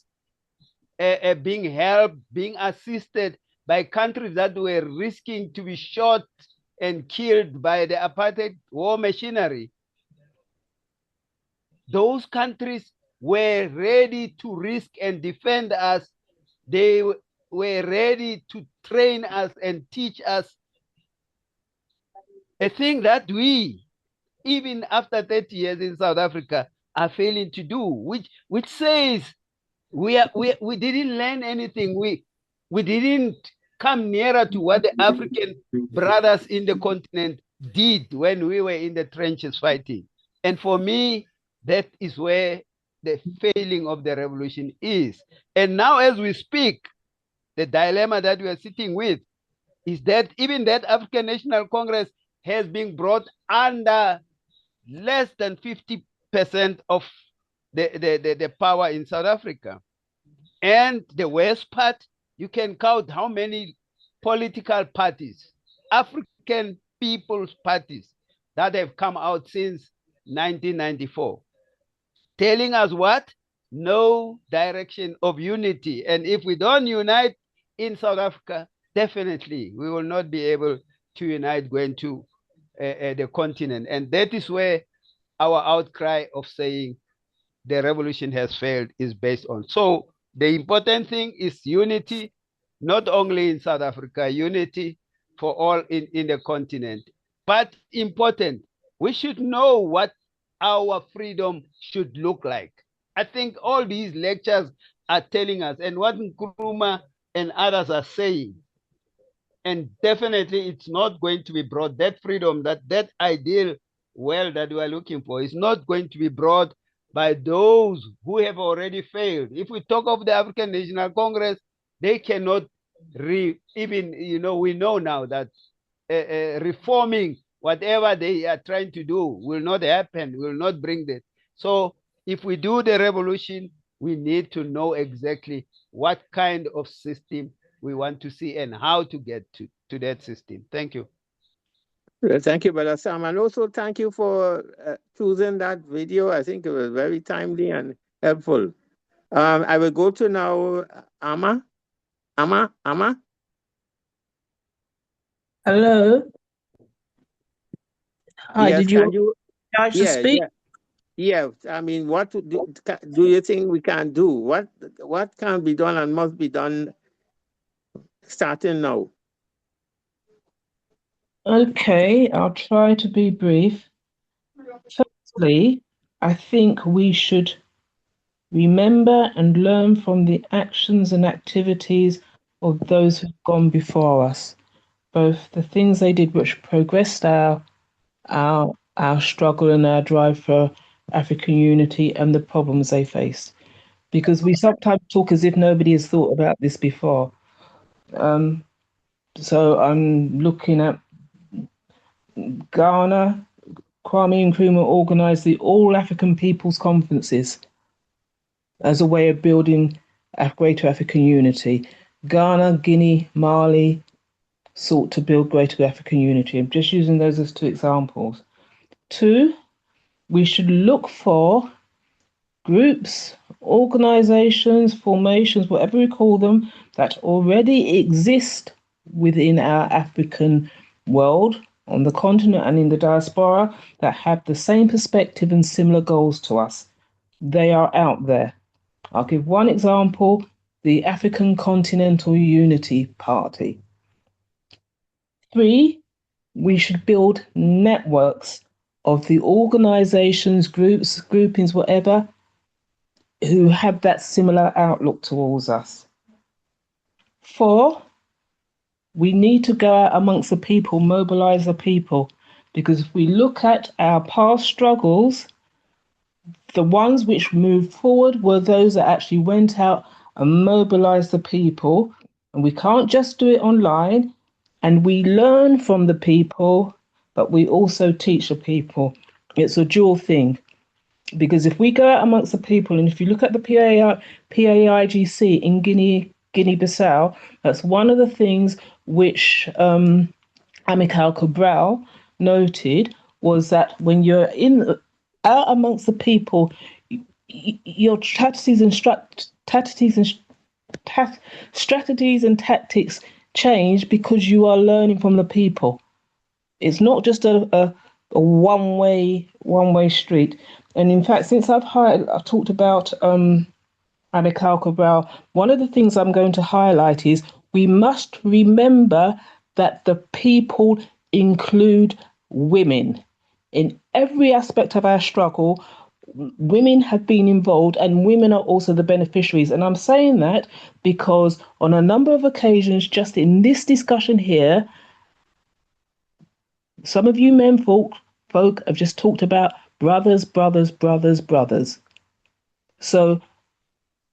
[SPEAKER 3] being helped, being assisted by countries that were risking to be shot and killed by the apartheid war machinery, those countries were ready to risk and defend us. They were ready to train us and teach us a thing that we, even after 30 years in South Africa, are failing to do, which says we didn't learn anything. We didn't come nearer to what the African brothers in the continent did when we were in the trenches fighting. And for me, that is where the failing of the revolution is. And now as we speak, the dilemma that we are sitting with is that even that African National Congress has been brought under less than 50% of the power in South Africa. And the worst part, you can count how many political parties, African people's parties, that have come out since 1994, telling us what? No direction of unity. And if we don't unite in South Africa, definitely we will not be able to unite going to the continent. And that is where our outcry of saying the revolution has failed is based on. So the important thing is unity, not only in South Africa, unity for all in the continent. But important, we should know what our freedom should look like. I think all these lectures are telling us, and what Nkrumah and others are saying, and definitely it's not going to be brought, that freedom, that ideal world that we are looking for is not going to be brought by those who have already failed. If we talk of the African National Congress, They cannot even, we know now that reforming whatever they are trying to do will not happen, will not bring that. So if we do the revolution, we need to know exactly what kind of system we want to see and how to get to that system. Thank you.
[SPEAKER 6] Thank you, Brother Sam. And also thank you for choosing that video. I think it was very timely and helpful. I will go to now Amma. Amma?
[SPEAKER 10] Hello. Hi,
[SPEAKER 6] Yes,
[SPEAKER 10] did you like to speak?
[SPEAKER 6] Yeah. I mean, what do you think we can do? What can be done and must be done starting now?
[SPEAKER 10] Okay, I'll try to be brief. Firstly, I think we should remember and learn from the actions and activities of those who've gone before us, both the things they did which progressed our struggle and our drive for African unity and the problems they faced. Because we sometimes talk as if nobody has thought about this before. So I'm looking at Ghana. Kwame Nkrumah organised the All African Peoples Conferences as a way of building a greater African unity. Ghana, Guinea, Mali sought to build greater African unity. I'm just using those as two examples. 2, we should look for groups, organizations, formations, whatever we call them, that already exist within our African world, on the continent and in the diaspora, that have the same perspective and similar goals to us. They are out there. I'll give one example, the African Continental Unity Party. 3, we should build networks of the organizations, groups, groupings, whatever, who have that similar outlook towards us. 4, we need to go out amongst the people, mobilize the people, because if we look at our past struggles, the ones which moved forward were those that actually went out and mobilized the people. And we can't just do it online. And we learn from the people, but we also teach the people. It's a dual thing. Because if we go out amongst the people, and if you look at the PAIGC in Guinea-Bissau, that's one of the things which Amilcar Cabral noted, was that when you're out amongst the people, your strategies and tactics change because you are learning from the people. It's not just a one-way street. And in fact, since I've talked about Amilcar Cabral, one of the things I'm going to highlight is we must remember that the people include women. In every aspect of our struggle, women have been involved, and women are also the beneficiaries. And I'm saying that because on a number of occasions, just in this discussion here, some of you men folk have just talked about brothers. So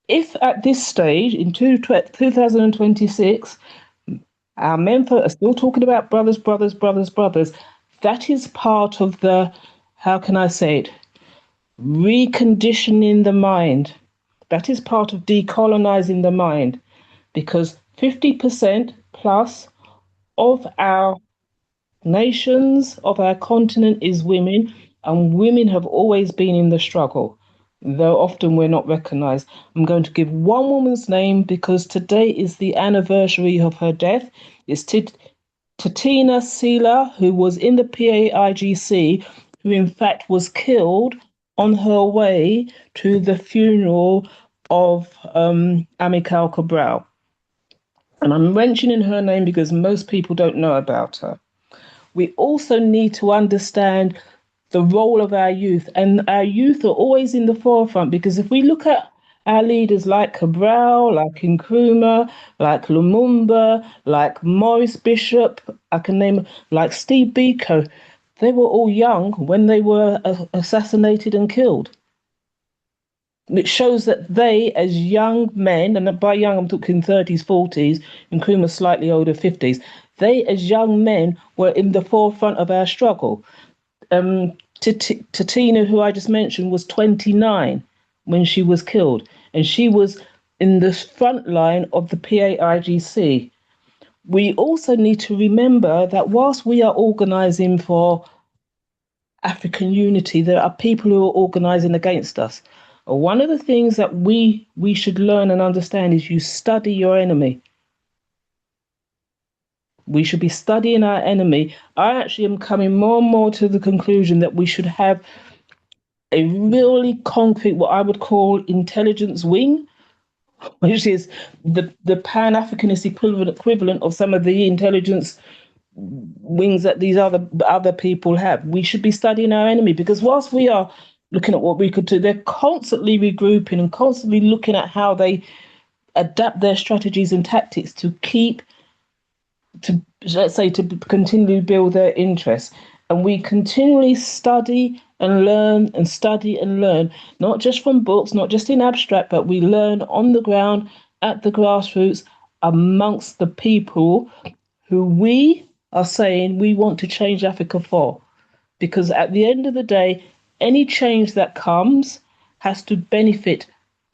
[SPEAKER 10] if at this stage in 2026, our men folk are still talking about brothers, that is part of the, how can I say it, reconditioning the mind. That is part of decolonizing the mind, because 50% plus of our nations, of our continent, is women, and women have always been in the struggle, though often we're not recognized. I'm going to give one woman's name because today is the anniversary of her death. It's Tatina Sila, who was in the PAIGC, who in fact was killed on her way to the funeral of Amilcar Cabral. And I'm mentioning her name because most people don't know about her. We also need to understand the role of our youth, and our youth are always in the forefront, because if we look at our leaders like Cabral, like Nkrumah, like Lumumba, like Maurice Bishop, I can name, like Steve Biko, they were all young when they were assassinated and killed. It shows that they, as young men, and by young I'm talking 30s, 40s, and Nkrumah slightly older, 50s, they, as young men, were in the forefront of our struggle. Tatina, who I just mentioned, was 29 when she was killed, and she was in the front line of the PAIGC. We also need to remember that whilst we are organising for African unity, there are people who are organising against us. One of the things that we should learn and understand is you study your enemy. We should be studying our enemy. I actually am coming more and more to the conclusion that we should have a really concrete, what I would call intelligence wing, which is the Pan-Africanist equivalent of some of the intelligence wings that these other people have. We should be studying our enemy, because whilst we are looking at what we could do, they're constantly regrouping and constantly looking at how they adapt their strategies and tactics to continually build their interests. And we continually study and learn and study and learn, not just from books, not just in abstract, but we learn on the ground, at the grassroots, amongst the people who we are saying we want to change Africa for. Because at the end of the day, any change that comes has to benefit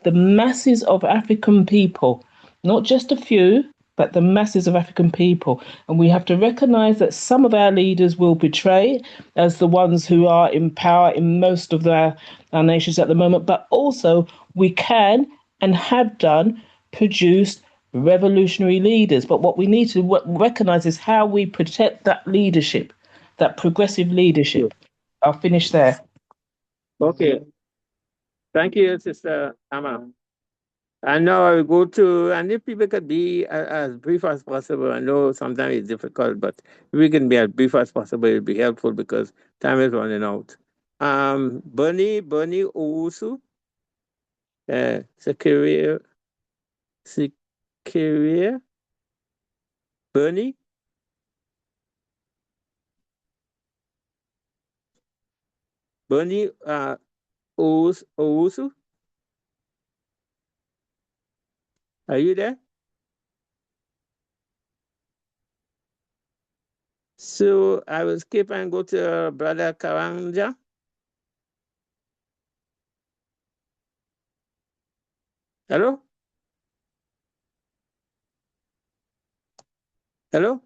[SPEAKER 10] the masses of African people, not just a few, but the masses of African people. And we have to recognize that some of our leaders will betray, as the ones who are in power in most of our nations at the moment, but also we can and have done produce revolutionary leaders. But what we need to recognize is how we protect that leadership, that progressive leadership. I'll finish there.
[SPEAKER 6] Okay. Thank you, Sister Amma. And now I will go to, and if people could be as brief as possible. I know sometimes it's difficult, but if we can be as brief as possible, it'll be helpful because time is running out. Bernie Owusu, Secretary, Bernie. Bernie Owusu. Are you there? So I will skip and go to Brother Karanja. Hello? Hello?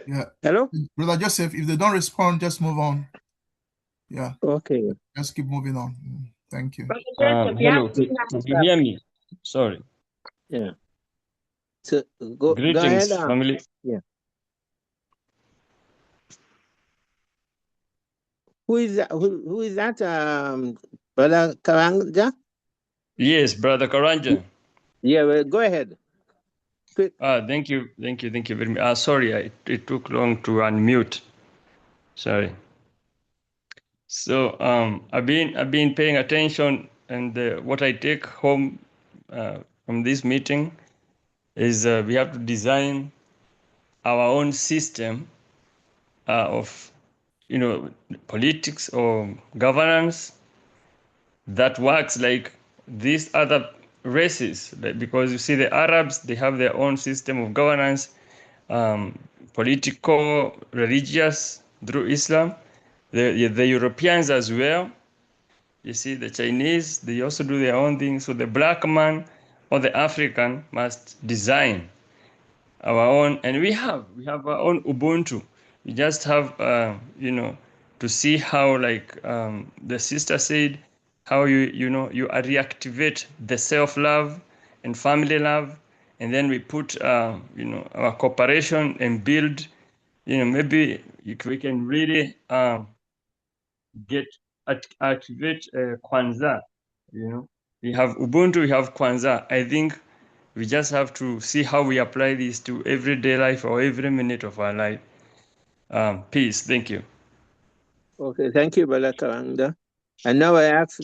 [SPEAKER 1] Yeah.
[SPEAKER 6] Hello?
[SPEAKER 1] Brother Joseph, if they don't respond, just move on. Yeah.
[SPEAKER 6] Okay.
[SPEAKER 1] Just keep moving on. Thank you.
[SPEAKER 11] Hello, could you hear me? Sorry.
[SPEAKER 6] Yeah. So go
[SPEAKER 11] Greetings,
[SPEAKER 6] ahead.
[SPEAKER 11] family.
[SPEAKER 6] Yeah. Who is that? Who is that? Brother Karanja?
[SPEAKER 11] Yes, Brother Karanja.
[SPEAKER 6] Yeah, well, go ahead. Quick.
[SPEAKER 11] Thank you very much. Sorry, it took long to unmute. Sorry. So I've been paying attention, and what I take home from this meeting is we have to design our own system of politics or governance that works like these other races, because you see the Arabs, they have their own system of governance, political, religious, through Islam. The Europeans as well. You see the Chinese, they also do their own thing. So the black man or the African must design our own, and we have our own Ubuntu. We just have to see how, like the sister said, how you reactivate the self-love and family love, and then we put our cooperation and build, maybe we can really activate Kwanzaa. We have Ubuntu, we have Kwanzaa. I think we just have to see how we apply this to everyday life or every minute of our life. Peace. Thank you.
[SPEAKER 6] Okay, thank you, Brother Karanja. And now I ask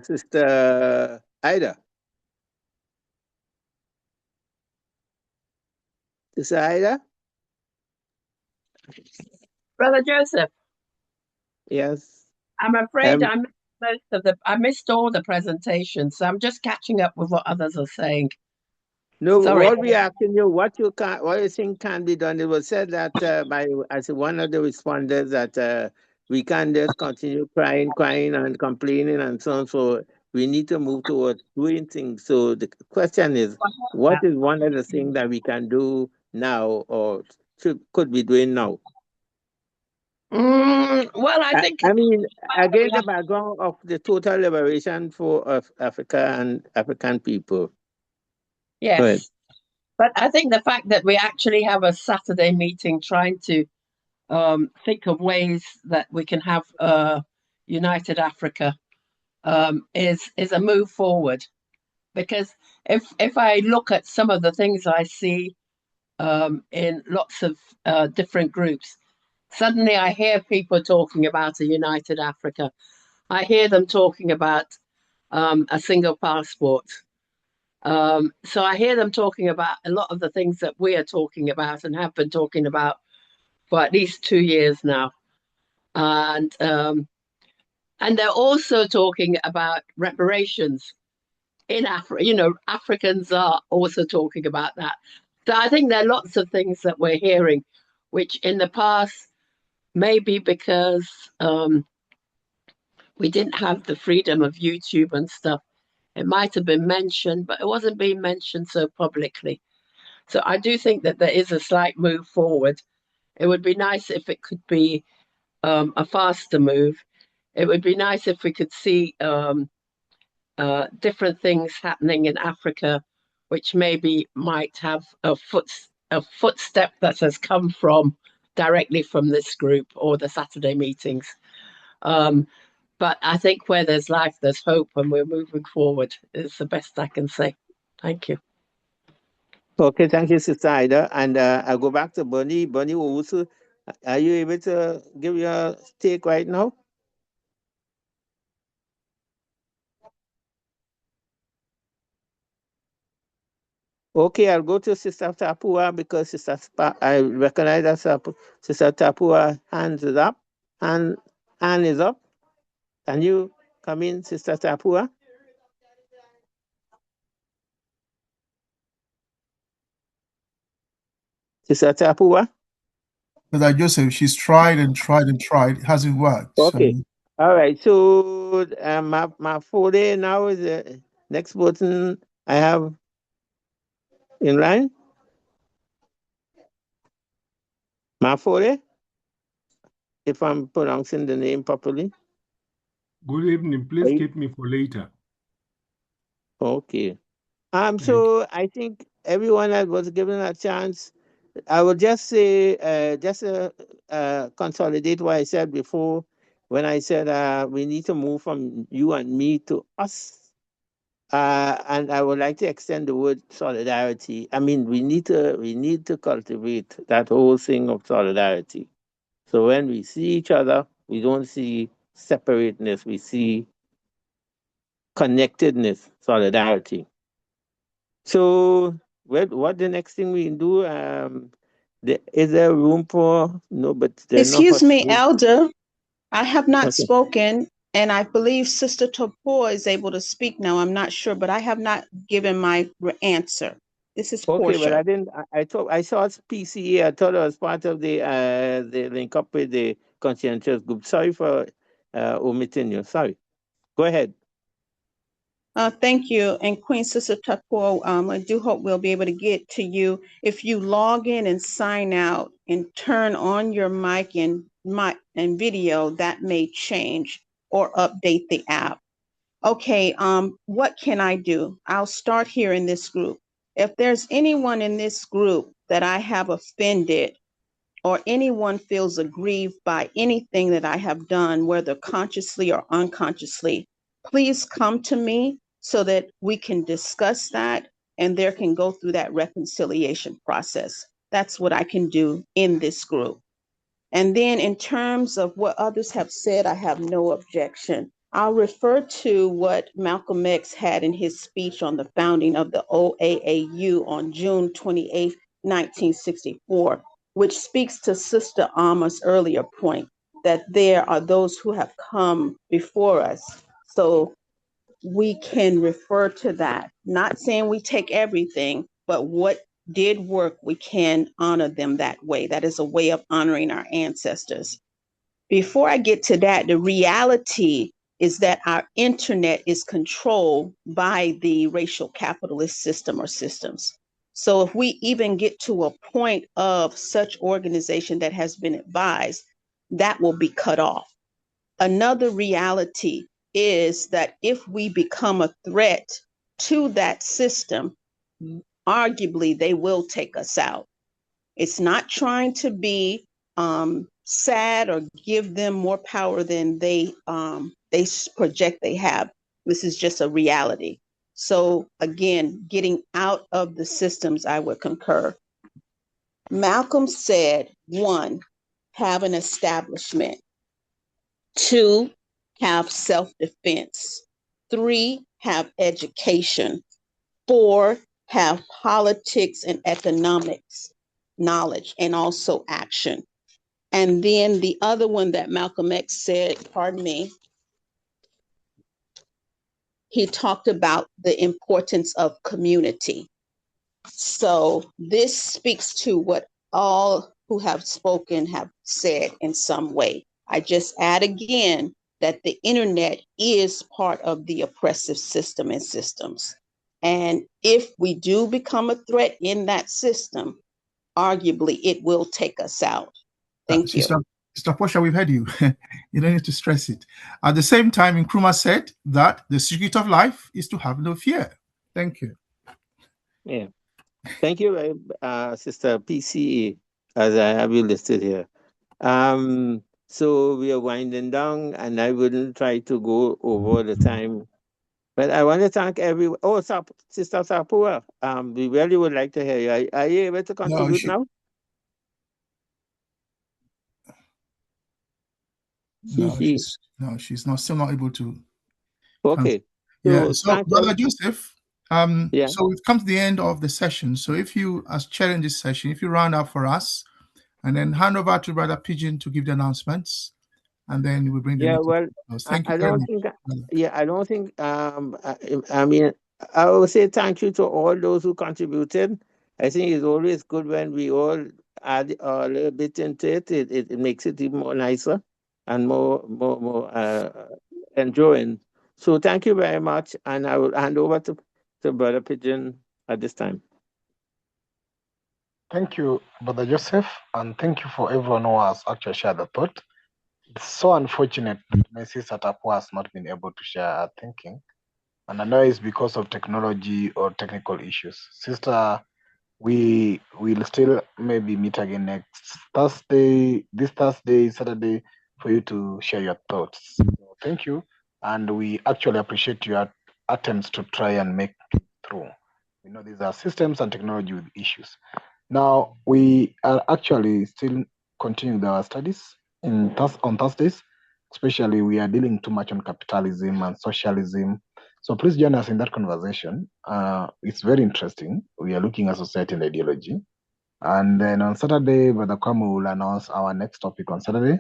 [SPEAKER 6] Sister Ida. Sister Ida?
[SPEAKER 12] Brother Joseph.
[SPEAKER 6] Yes.
[SPEAKER 12] I'm afraid I missed all the presentations, so I'm just catching up with what others are saying.
[SPEAKER 6] No,
[SPEAKER 12] Sorry.
[SPEAKER 6] what we asking you, what you think can be done? It was said that by as one of the respondents that we can't just continue crying and complaining and so on. So we need to move towards doing things. So the question is, what is one of the things that we can do now or could be doing now?
[SPEAKER 12] Well, I think.
[SPEAKER 6] I mean, again, the background of the total liberation of Africa and African people.
[SPEAKER 12] Yes. But I think the fact that we actually have a Saturday meeting trying to think of ways that we can have United Africa is a move forward. Because if I look at some of the things I see in lots of different groups, suddenly I hear people talking about a United Africa. I hear them talking about a single passport. So I hear them talking about a lot of the things that we are talking about and have been talking about for at least 2 years now. And they're also talking about reparations in Africa. You know, Africans are also talking about that. So I think there are lots of things that we're hearing, which in the past, maybe because we didn't have the freedom of YouTube and stuff, it might have been mentioned, but it wasn't being mentioned so publicly. So I do think that there is a slight move forward. It would be nice if it could be a faster move. It would be nice if we could see different things happening in Africa, which maybe might have a footstep that has come from directly from this group or the Saturday meetings. But I think where there's life, there's hope, and we're moving forward is the best I can say. Thank you.
[SPEAKER 6] Okay, thank you, Sister Ida. And I'll go back to Bonnie. Bonnie, are you able to give your take right now? Okay, I'll go to Sister Tapua because I recognize that Sister Tapua hand is up. Hand is up. Can you come in, Sister Tapua? Sister Tapua?
[SPEAKER 1] Brother Joseph, she's tried and tried and tried. It hasn't worked.
[SPEAKER 6] Okay.
[SPEAKER 1] So.
[SPEAKER 6] All right. So my folder now is the next button I have in line. Mafore, if I'm pronouncing the name properly.
[SPEAKER 13] Good evening. Please keep me for later.
[SPEAKER 6] Okay. So I think everyone that was given a chance, I will just say, consolidate what I said before when I said we need to move from you and me to us. And I would like to extend the word solidarity. I mean, we need to cultivate that whole thing of solidarity. So when we see each other, we don't see separateness, we see connectedness, solidarity. So what the next thing we do? Is there room for no? But
[SPEAKER 7] excuse me, Elder. I have not spoken, and I believe Sister Tapua is able to speak now. I'm not sure, but I have not given my answer. This is Portia.
[SPEAKER 6] Okay, but I didn't. I saw PCA. I thought it was part of the link up with the conscientious group. Sorry for omitting you. Sorry. Go ahead.
[SPEAKER 7] Thank you. And Queen Sister Tapua, I do hope we'll be able to get to you. If you log in and sign out and turn on your mic and video, that may change or update the app. Okay, what can I do? I'll start here in this group. If there's anyone in this group that I have offended or anyone feels aggrieved by anything that I have done, whether consciously or unconsciously, please come to me so that we can discuss that and there can go through that reconciliation process. That's what I can do in this group. And then in terms of what others have said, I have no objection. I'll refer to what Malcolm X had in his speech on the founding of the OAAU on June 28, 1964, which speaks to Sister Alma's earlier point. that there are those who have come before us. So we can refer to that. Not saying we take everything, but what did work, we can honor them that way. That is a way of honoring our ancestors. Before I get to that, the reality is that our internet is controlled by the racial capitalist system or systems. So if we even get to a point of such organization that has been advised, that will be cut off. Another reality is that if we become a threat to that system, arguably they will take us out. It's not trying to be sad or give them more power than they project they have. This is just a reality. So again, getting out of the systems, I would concur. Malcolm said, 1, have an establishment. 2, have self-defense. 3, have education. 4, have politics and economics knowledge and also action. And then the other one that Malcolm X said, pardon me, he talked about the importance of community. So this speaks to what all who have spoken have said in some way. I just add again that the internet is part of the oppressive system and systems. And if we do become a threat in that system, arguably it will take us out. Thank you.
[SPEAKER 1] Sister Portia, we've heard you. You don't need to stress it. At the same time, Nkrumah said that the secret of life is to have no fear. Thank you.
[SPEAKER 6] Yeah. Thank you, Sister PCE, as I have you listed here. So we are winding down, and I wouldn't try to go over the time. But I want to thank everyone. Oh, Sister Sapua, we really would like to hear you. Are you able to contribute now?
[SPEAKER 1] No, she's not still not able to.
[SPEAKER 6] Okay.
[SPEAKER 1] So Brother Joseph, so we've come to the end of the session. So if you, as chairing this session, if you round up for us, and then hand over to Brother Pigeon to give the announcements, and then we bring the meeting to close. Thank you very much.
[SPEAKER 6] I don't think. I mean, I will say thank you to all those who contributed. I think it's always good when we all add a little bit into it. It makes it even more nicer and more enjoying. So thank you very much, and I will hand over to Brother Pigeon at this time.
[SPEAKER 2] Thank you, Brother Joseph, and thank you for everyone who has actually shared the thought. It's so unfortunate that my sister Tapua has not been able to share her thinking, and I know it's because of technology or technical issues. Sister, we will still maybe meet again next Thursday, Saturday, for you to share your thoughts. So thank you, and we actually appreciate your attempts to try and make it through. We know these are systems and technology with issues. Now, we are actually still continuing our studies on Thursdays. Especially, we are dealing too much on capitalism and socialism. So please join us in that conversation. It's very interesting. We are looking at society and ideology. And then on Saturday, Brother Kwame will announce our next topic on Saturday.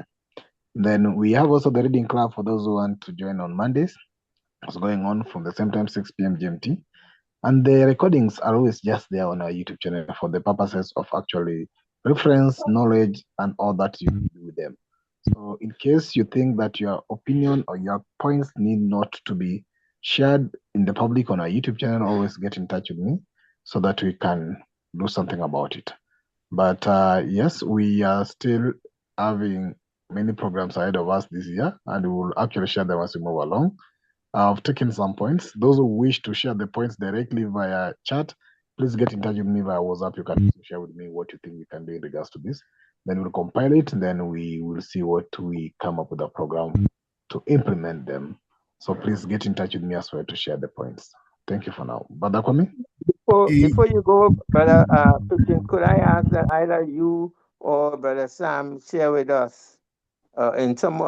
[SPEAKER 2] Then we have also the reading club for those who want to join on Mondays. It's going on from the same time, 6 p.m. GMT. And the recordings are always just there on our YouTube channel for the purposes of actually reference, knowledge, and all that you do with them. So in case you think that your opinion or your points need not to be shared in the public on our YouTube channel, always get in touch with me so that we can do something about it. But yes, we are still having many programs ahead of us this year, and we will actually share them as we move along. I've taken some points. Those who wish to share the points directly via chat, please get in touch with me via WhatsApp. You can share with me what you think we can do in regards to this. Then we'll compile it, and then we will see what we come up with a program to implement them. So please get in touch with me as well to share the points. Thank you for now. Brother Kwame?
[SPEAKER 6] Before you go, Brother Pigeon, could I ask that either you or Brother Sam share with us in some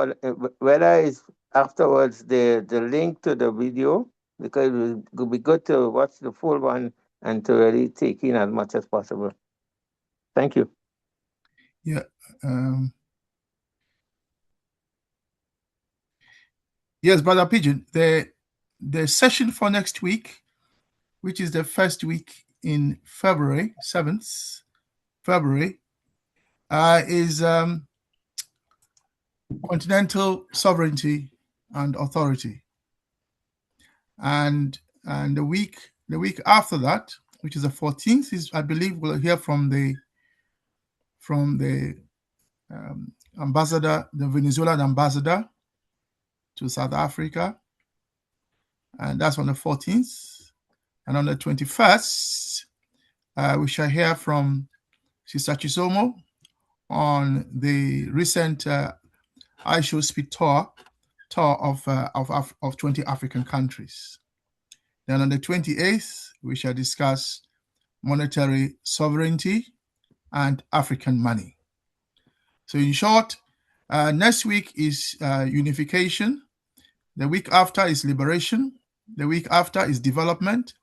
[SPEAKER 6] whether it's afterwards the link to the video, because it would be good to watch the full one and to really take in as much as possible. Thank you.
[SPEAKER 1] Yeah. Yes, Brother Pigeon, the session for next week, which is the first week in February, 7th February, is continental sovereignty and authority. And the week after that, which is the 14th, is, I believe, we'll hear from the ambassador, the Venezuelan ambassador to South Africa, and that's on the 14th. And on the 21st, we shall hear from Sister Chisomo on the recent iShowSpeed tour of 20 African countries. Then on the 28th, we shall discuss monetary sovereignty and African money. So in short, next week is unification. The week after is liberation. The week after is development.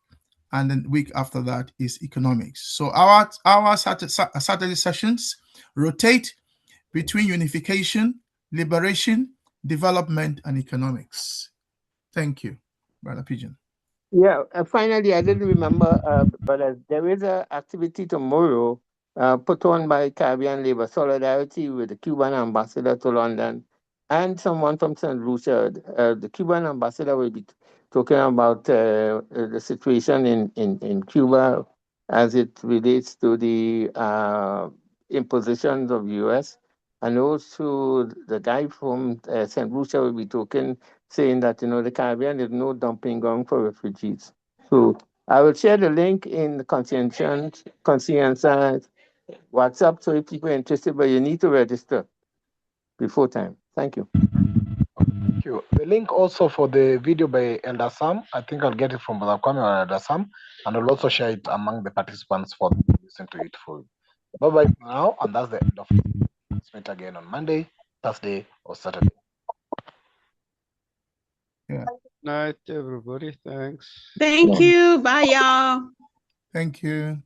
[SPEAKER 1] And the week after that is economics. So our Saturday sessions rotate between unification, liberation, development, and economics. Thank you, Brother Pigeon.
[SPEAKER 6] Yeah, finally, I didn't remember, but there is an activity tomorrow put on by Caribbean Labor Solidarity with the Cuban ambassador to London and someone from St. Lucia. The Cuban ambassador will be talking about the situation in Cuba as it relates to the impositions of U.S. And also the guy from St. Lucia will be talking, saying that, the Caribbean is no dumping ground for refugees. So I will share the link in the Conscience WhatsApp, so if people are interested, but you need to register before time. Thank you.
[SPEAKER 2] Thank you. The link also for the video by Elder Sam, I think I'll get it from Brother Kwame or Elder Sam, and I'll also share it among the participants for them to listen to it for. Bye-bye for now, and that's the end of it. Let's meet again on Monday, Thursday, or Saturday.
[SPEAKER 1] Yeah.
[SPEAKER 3] Night, everybody. Thanks.
[SPEAKER 7] Thank you. Bye, y'all.
[SPEAKER 1] Thank you.